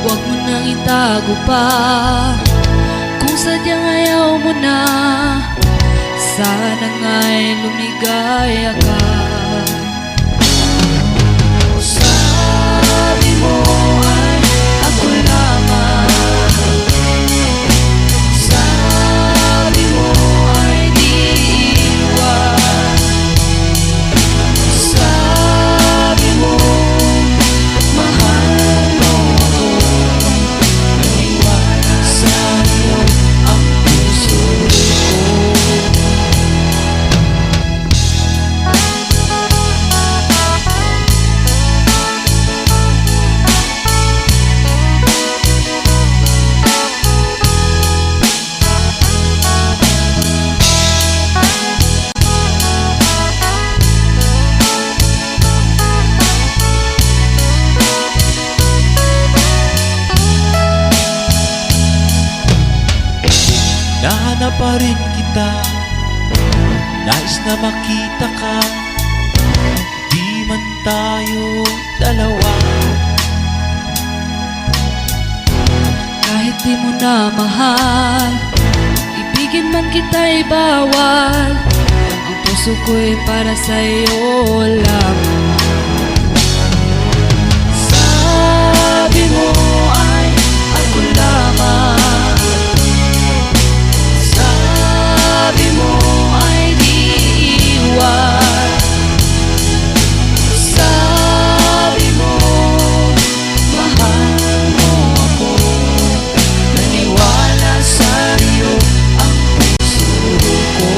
Huwag mo nang itago pa, kung sadyang ayaw mo na. Sana nga'y lumigaya ka. Sa na pa rin kita, nais na makita ka, di man tayo dalawa. Kahit di mo na mahal, ibigin man kita'y bawal. Ang puso ko'y para sa'yo lamang. Sabi mo ay ako lamang, sabi mo ay di iwan, sabi mo mahal mo ako, naniwala sa'yo ang puso ko.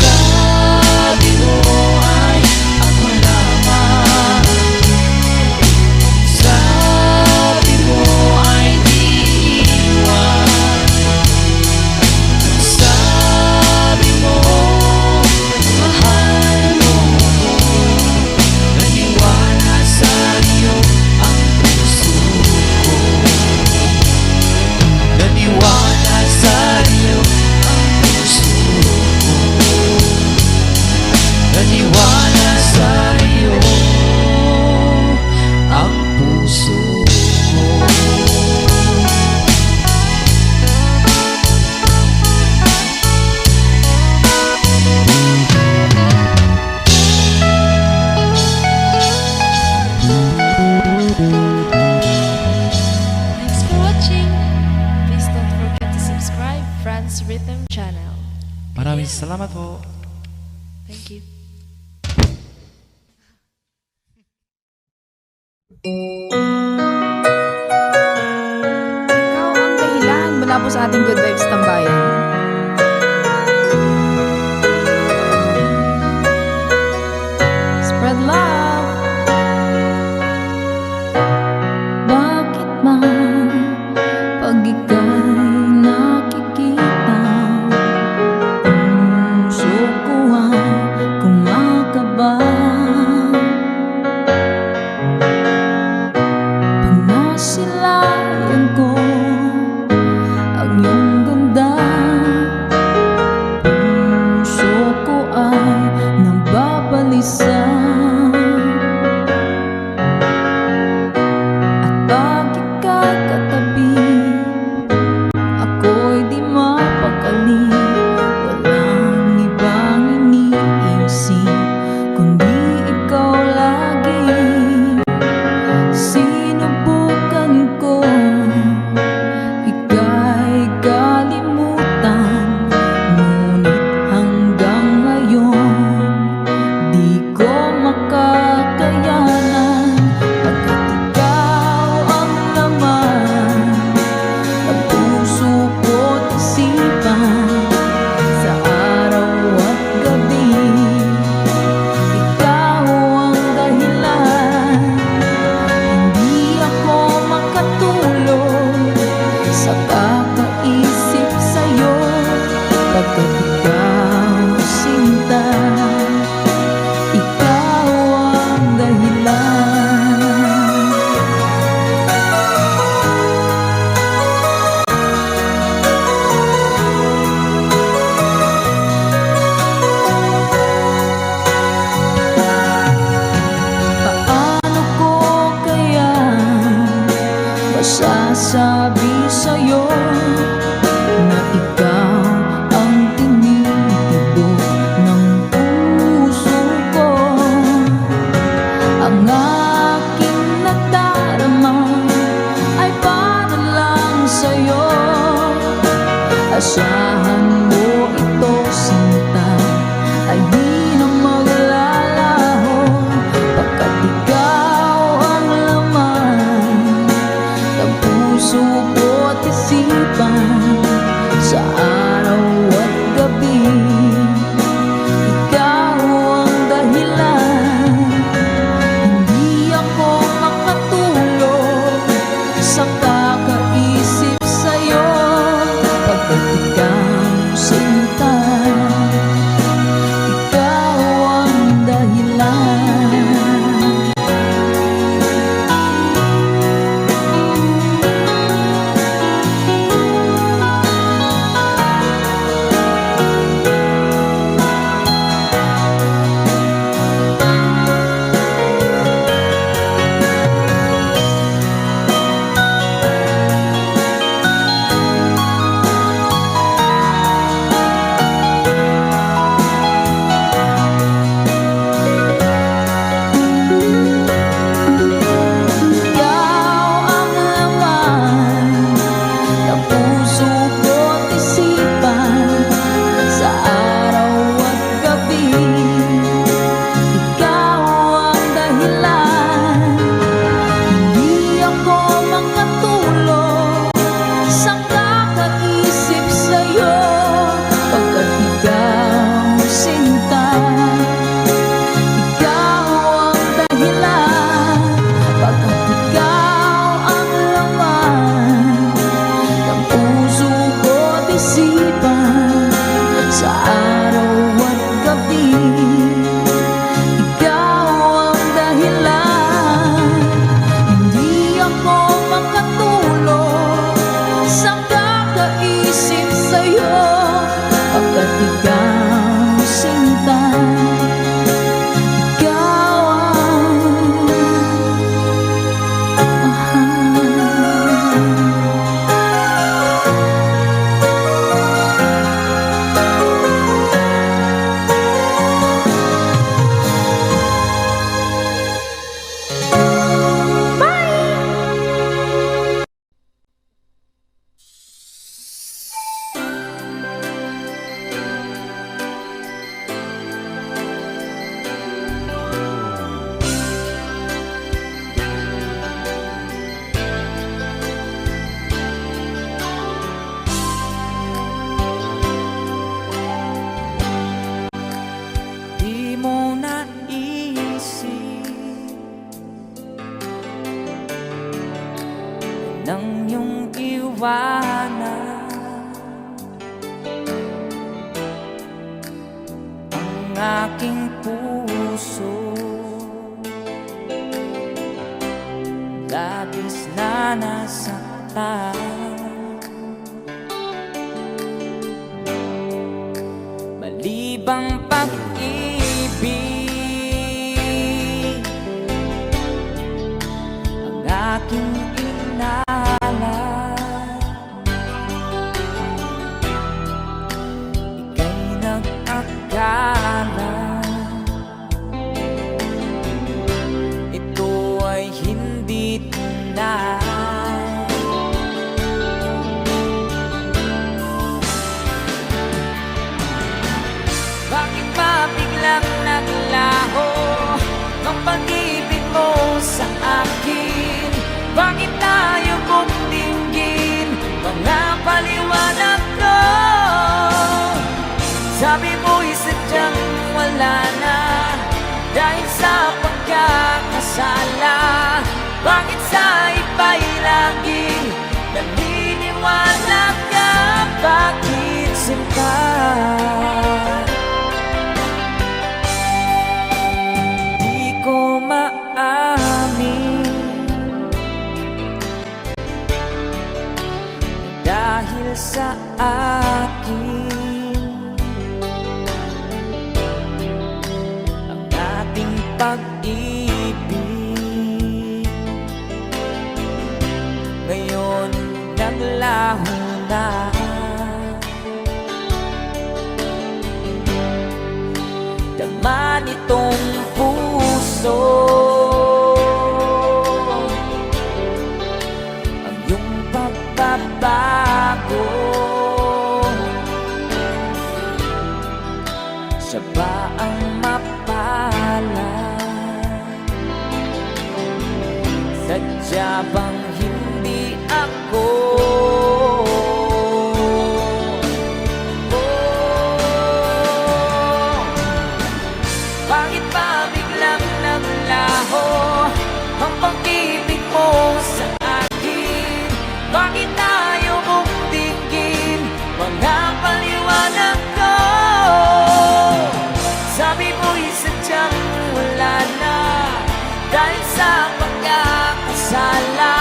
Sabi mo ay ako lamang, sabi mo ay di iwan, sabi mo mahal mo ako, naniwala sa'yo ang puso ko. Naniwala sa'yo ang puso ko, naniwala sa'yo ang puso ko. Thanks for watching. Please don't forget to subscribe Franz Rhythm channel. Maraming salamat po. Thank you. Ikaw ang dahilan mula po sa ating Good Vibes Tambayan. Spread love. Bakit ba pag ika'y nakikita, puso ko ay kumakaba? Pag nasilayan ko ang iyong ganda, aking puso, labis na nasaktan. Mali bang pag-ibig ang aking inalat? Ika'y nag-akala ito ay hindi tunay. Bakit ba biglang naglaho ang pag-ibig mo sa akin? Bakit tayo bumdinggin mga paliwanag ko? Sabi mo'y sadyang wala na dahil sa pagkakasala. Bakit sa iba'y laging naniniwala ka? Bakit sinta? Di ko maamin dahil sa akin ang ating pag-ibig ngayon naglaho na. Dama nitong puso ang iyong pagbabago. Siya ba ang mapala? Sadya bang hindi ako? Bakit ba biglang naglaho ang pag-ibig mo sa akin? Bakit tayo bumdinggin mga paliwanag ko? Sabi mo'y sadyang wala na dahil sa pagkakasala.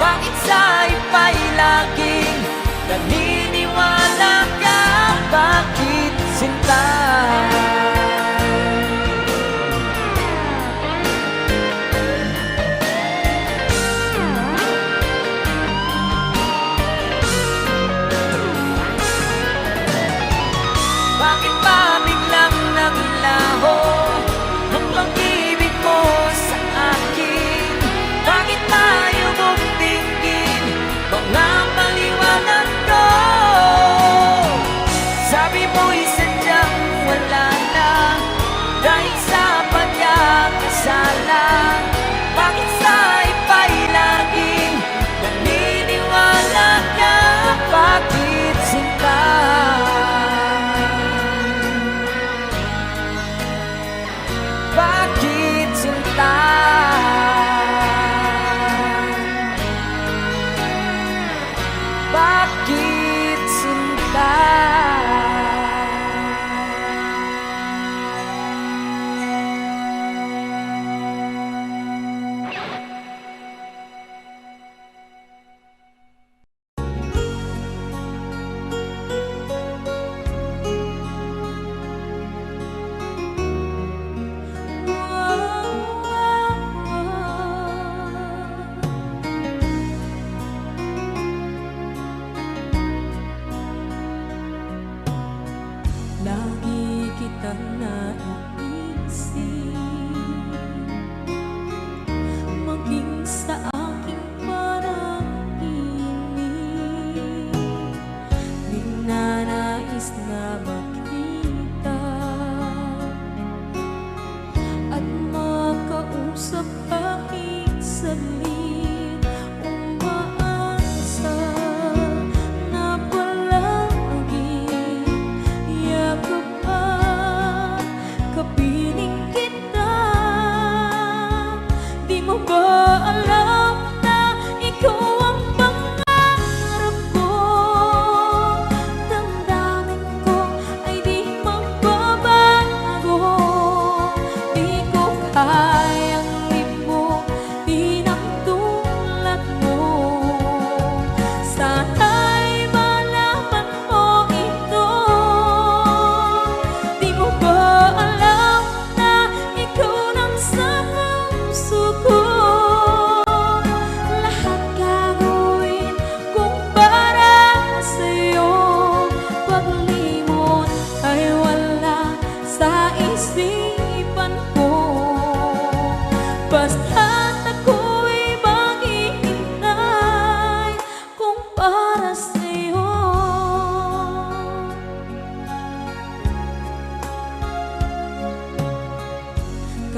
Bakit sa iba'y laging naniniwala ka? Bakit sinta? Bakit ba biglang naglaho ang pag-ibig mo sa akin? Bakit tayo bumdinggin mga paliwanag ko? Sabi mo'y sadyang wala na dahil sa pagkakasala. Bakit sa iba'y laging naniniwala ka? Bakit sinta? Bakit sinta? Bakit sinta? Lagi kitang naiisip, maging sa aking parang inip. Ninanais na makita at makausap kahit saglit. Umaasa na palagi yakap at kapiling kita. Di mo ba alam na ikaw ang pangarap ko? Damdamin ko ay di magbabago.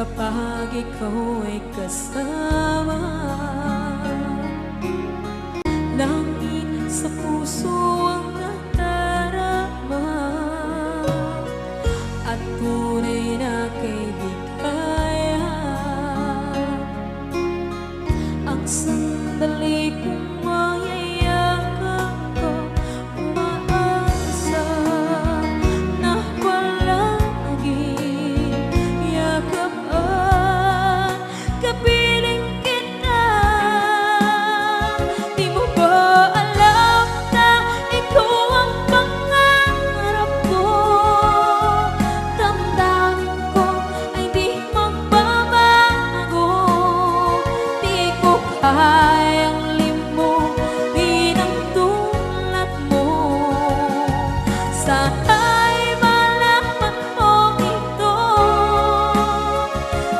kapag ikaw ay kasama. Langit sa puso ang nadarama, at tunay na kaibigan. Ang sandali kong mayayakap ko, umaasa na palaging yakap at kapiling kita. Di mo ba alam na ikaw ang pangarap ko? Damdamin ko ay di magbabago. Di ko kayang limutin ang tulad mo. Sana'y malaman mo ito.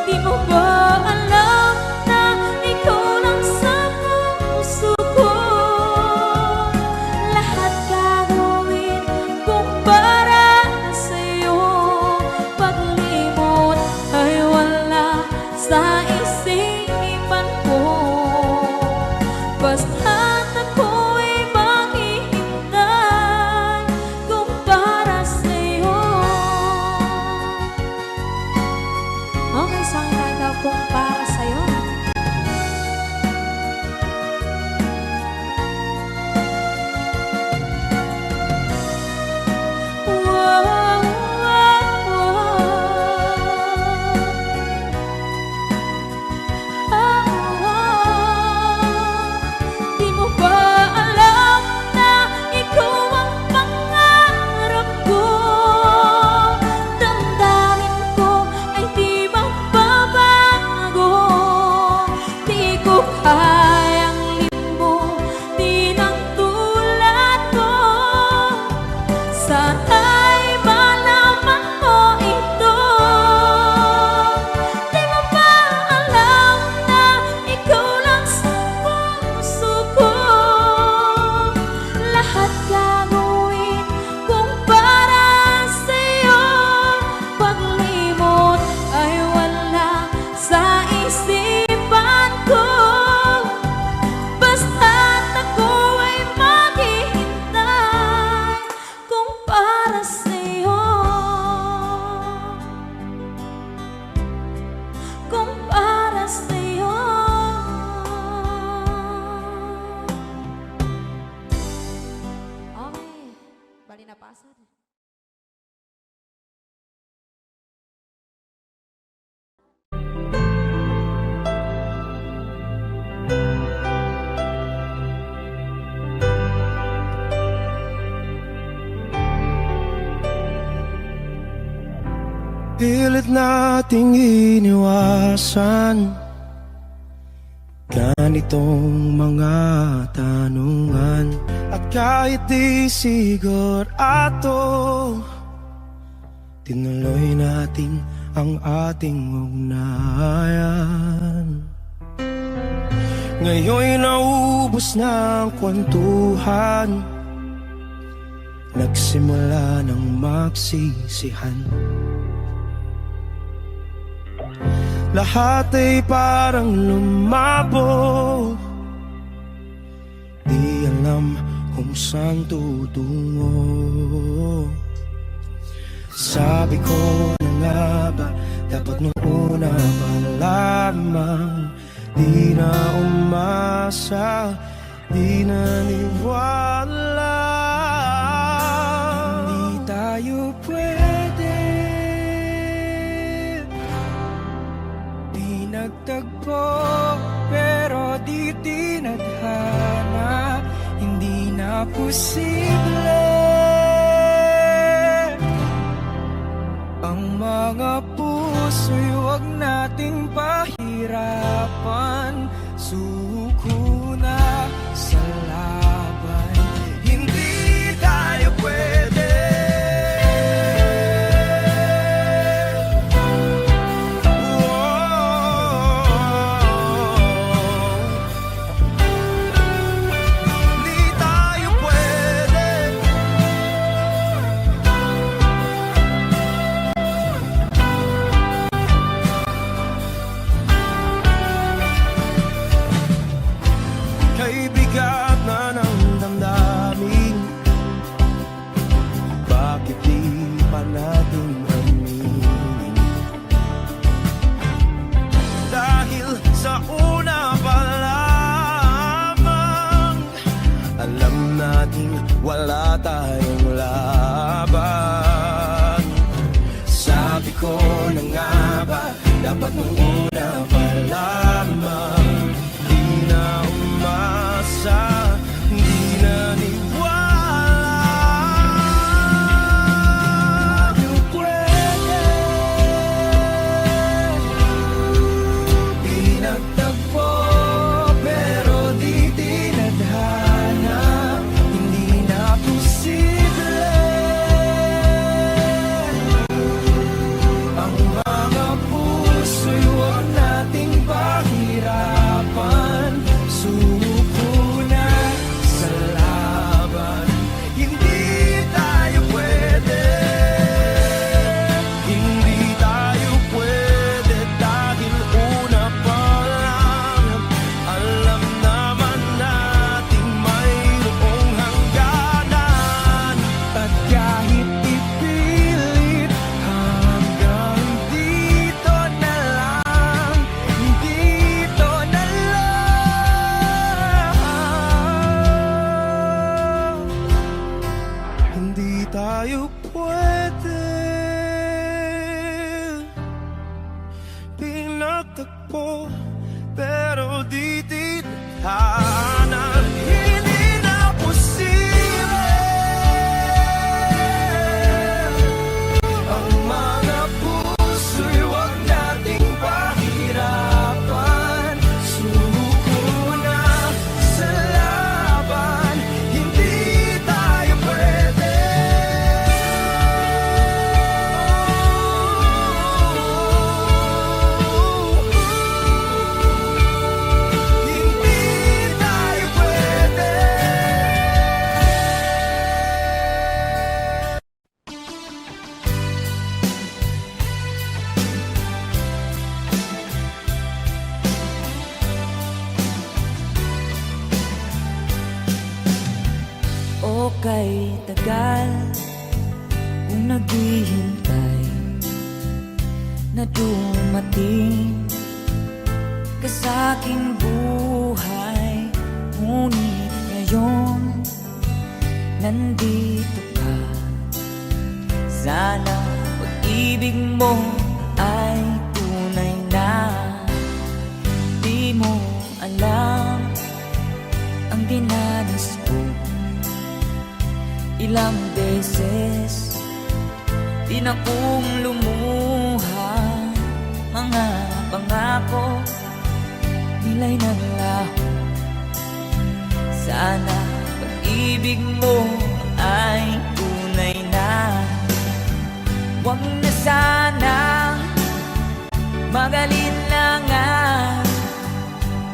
Di mo ba alam na ikaw lang sa puso ko? Lahat gagawin kung para sa'yo. Paglimot ay wala sa isipan ko. Basta't ako'y maghihintay kung para sa'yo. Okay, saan kanta kung para sa'yo? Wow, wow, Di mo ba alam na ikaw ang pangarap ko? Damdamin ko ay di magbabago. Di ko kayang limutin ang tulad mo. Sana'y malaman mo ito. Di mo ba alam na ikaw lang sa puso ko? Lahat gagawin kung para sa'yo. Paglimot ay wala sa isipan ko. Basta't ako ay maghihintay kung para sa'yo. Kung para sa'yo. Okay, bali na pasad. Pilit nating iniwasan ganitong mga tanungan. At kahit di sigurado, tinuloy natin ang ating ugnayan. Ngayon'y naubos na ang kwentuhan, nagsimula ng magsisihan. Lahat ay parang lumabo, di alam kung saan tutungo. Sabi ko na nga ba, dapat nung una pa lamang, di na umasa, di naniwala. Hindi tayo pwede, di nagtagpo, pero di tinadhana. Hindi na posible ang mga puso'y huwag nating pahirapan. Suko na sa laban, hindi tayo pwede. Hindi tayo pwede. ko na nga ba dapat nung una pa lamang? Di na umasa, di na niwala. Yung pwede pinagtagpo pero di tinadhana. Hindi na posible ang mga puso'y huwag nating pahirapan. Suko na sa laban, hindi tayo pwede. Hindi tayo pwede dahil una pa lang alam naman nating mayroong hangganan. At kahit ipilit hanggang dito na lang, dito na lang. Hindi tayo pwede pinagtagpo pero di tinadhana. Hindi na posible ang mga puso'y huwag nating pahirapan. Suko na sa laban, hindi tayo pwede. Hindi tayo pwede. O kay tagal kung naghihintay na dumating ka sa aking buhay. Ngunit ngayon nandito ka. Sana pag-ibig mo ay tunay na. Di mo alam ang dinanas ko. Ilang beses din akong lumuha. Mga pangako nila'y naglaho. Sana pag-ibig mo ay tunay na. Huwag na sana magalit lang ang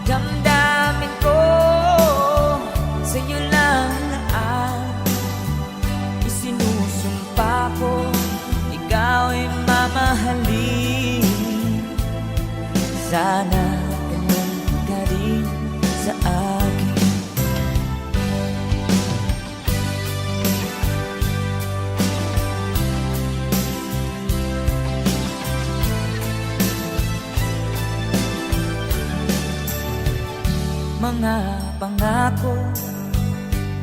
damdamin ko. Sa'yo lang na ang isinusumpa ko. Ikaw ay mamahalin. Sana ganun ka rin sa akin. Mga pangako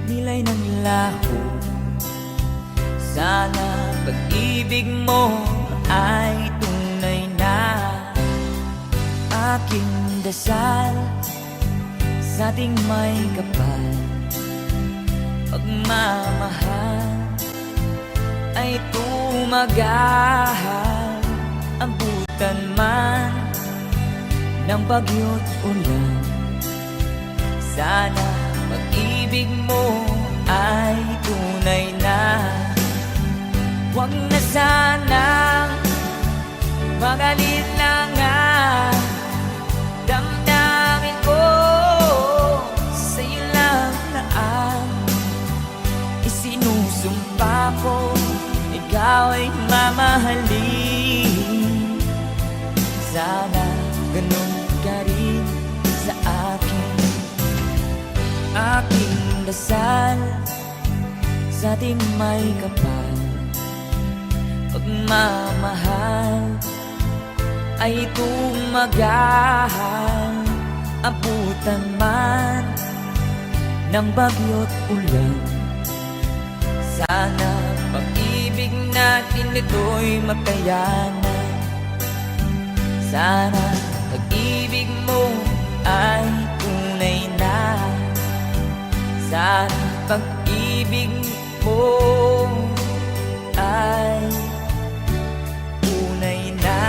nila'y naglaho. Sana pag-ibig mo ay tunay na. Aking dasal sa ating may kapal. Pagmamahal ay tumagahal. Abutan man ng bagyo't ulan. Sana pag-ibig mo ay tunay na. Huwag na sanang magalit lang ang damdamin ko. Sa'yo lang na ang isinusumpa ko. Ikaw ay mamahalin. Sana ganun ka rin sa akin. Aking dasal sa ating may kapal. Pagmamahal ay tumagahal. Abutan man ng bagyo't ulan. Sana pag-ibig natin ito'y makayanan. Sana pag-ibig mo ay tunay na. Sana pag-ibig mo ay tunay na.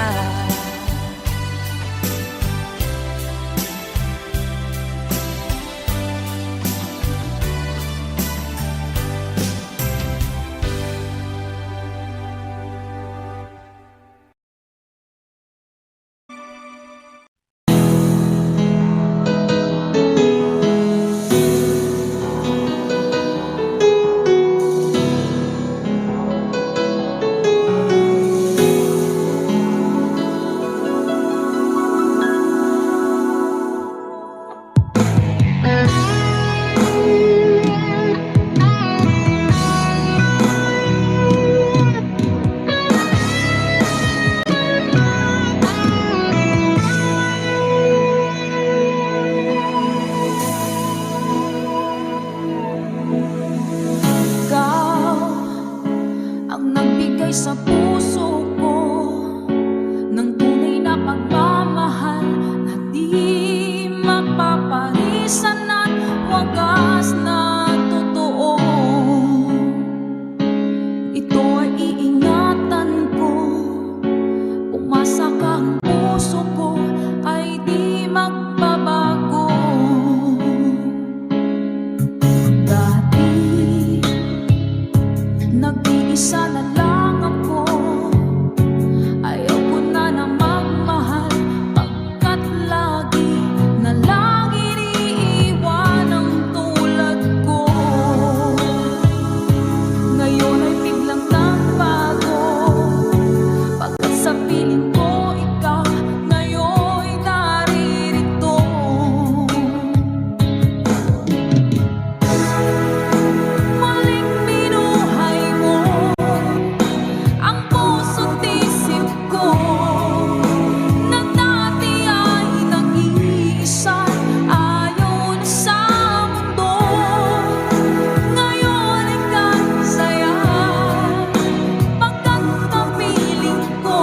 Ikaw ang nagbigay sa puso ko ng tunay na pagmamahal na di mapaparisan at wagas na totoo. Ito ay iingatan ko, umasa ka ang puso ko ay di magbabago. Dati nag-iisa na lang ako, ayaw ko na na magmahal, pagkat lagi na lang iniiwan ang tulad ko. Ngayon ay biglang nagbago, pagkat sa piling ko ikaw ngayon naririto. Maling binuhay mo ang puso't isip ko, na dati ay nag-iisa, ayaw na sa mundo. Ngayon ay kasaya, pagkat kapiling ko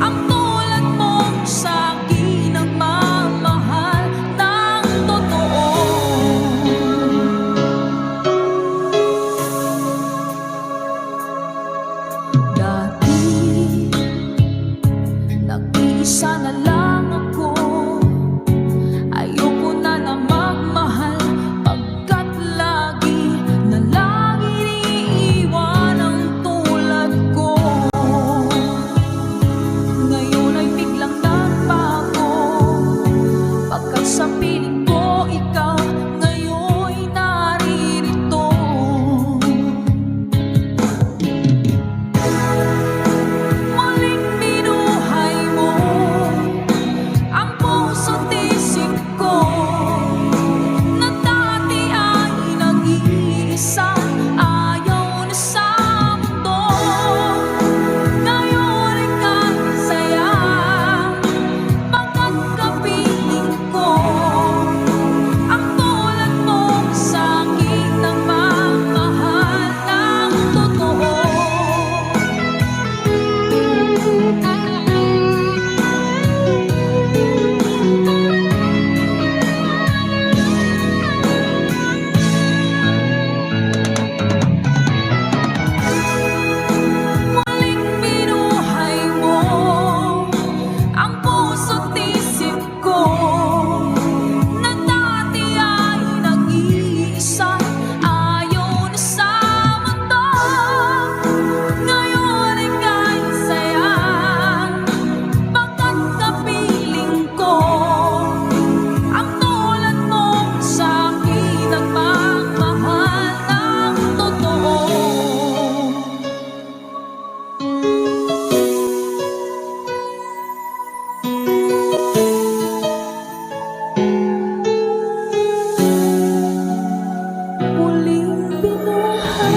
ang tulad mong sa'kin ang mamahal ng totoo. Dati nag-iisa na lang ako, ayoko na na magmahal, pagkat lagi na lang iniiwan ang tulad ko. Ngayon ay biglang nagbago, pagkat sa piling ko ikaw ngayon naririto. Maling binuhay mo ang puso't isip ko, na dati ay nag-iisa, ayaw na sa mundo. Ngayon ay kasaya, pagkat kapiling ko ang tulad mong sa'kin ang mamahal ng totoo. Maling binuhay mo ang puso't isip ko, na dati ay nag-iisa, ayaw na sa mundo. Ngayon ay kasaya, pagkat kapiling ko ang tulad mong sa'kin ang magmahal ng totoo. Muling binuhay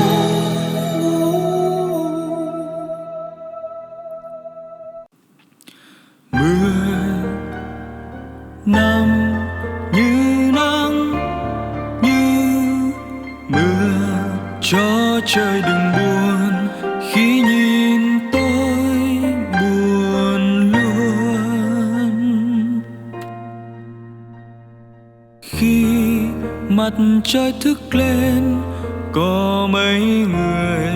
mo. Mưa năm như nắng, như mưa cho trời đừng buồn khi nhìn tôi buồn luôn. mặt trời thức lên, có mấy người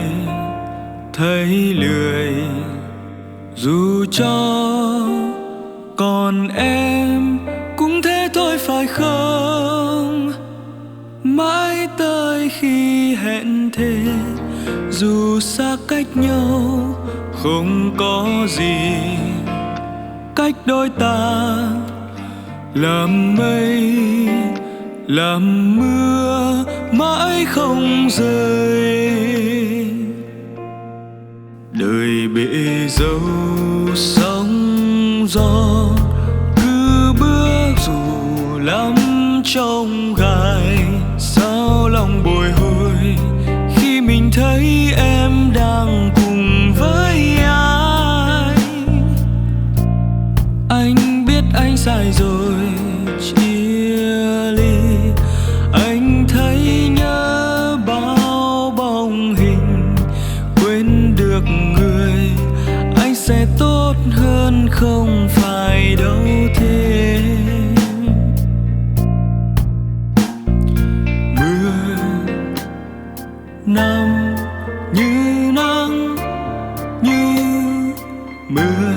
thấy lười, dù cho còn em cũng thế thôi phải không? Mãi tới khi hẹn thề, dù xa cách nhau không có gì cách đôi ta, làm mây làm mưa mãi không rơi. Đời bể dâu sóng gió, cứ bước dù lắm trong gai, sao lòng bồi hồi khi mình thấy em đang cùng với ai. Anh biết anh sai rồi, chia ly. Anh thấy nhớ bao bóng hình, quên được người anh sẽ tốt hơn không phải đâu thế. Mưa nằm như nắng như mưa,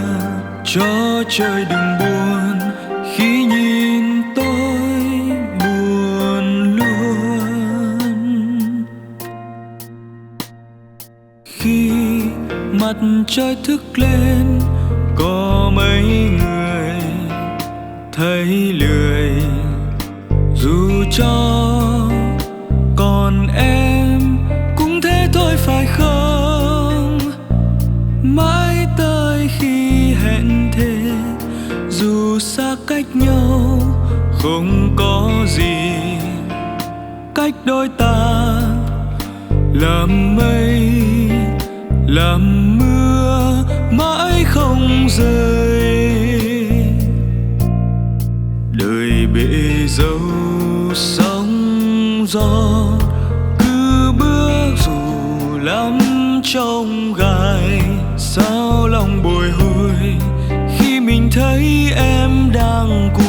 cho trời đừng buồn khi nhìn tôi buồn luôn. Khi mặt trời thức lên, có mấy người thấy lười, dù cho còn em cũng thế thôi phải không? Mãi tới khi hẹn thề, dù xa cách nhau không có gì cách đôi ta, làm mây làm mưa mãi không rơi. Đời bể dâu sóng gió, cứ bước dù lắm trong gai, sao lòng bồi hồi khi mình thấy em đang cùng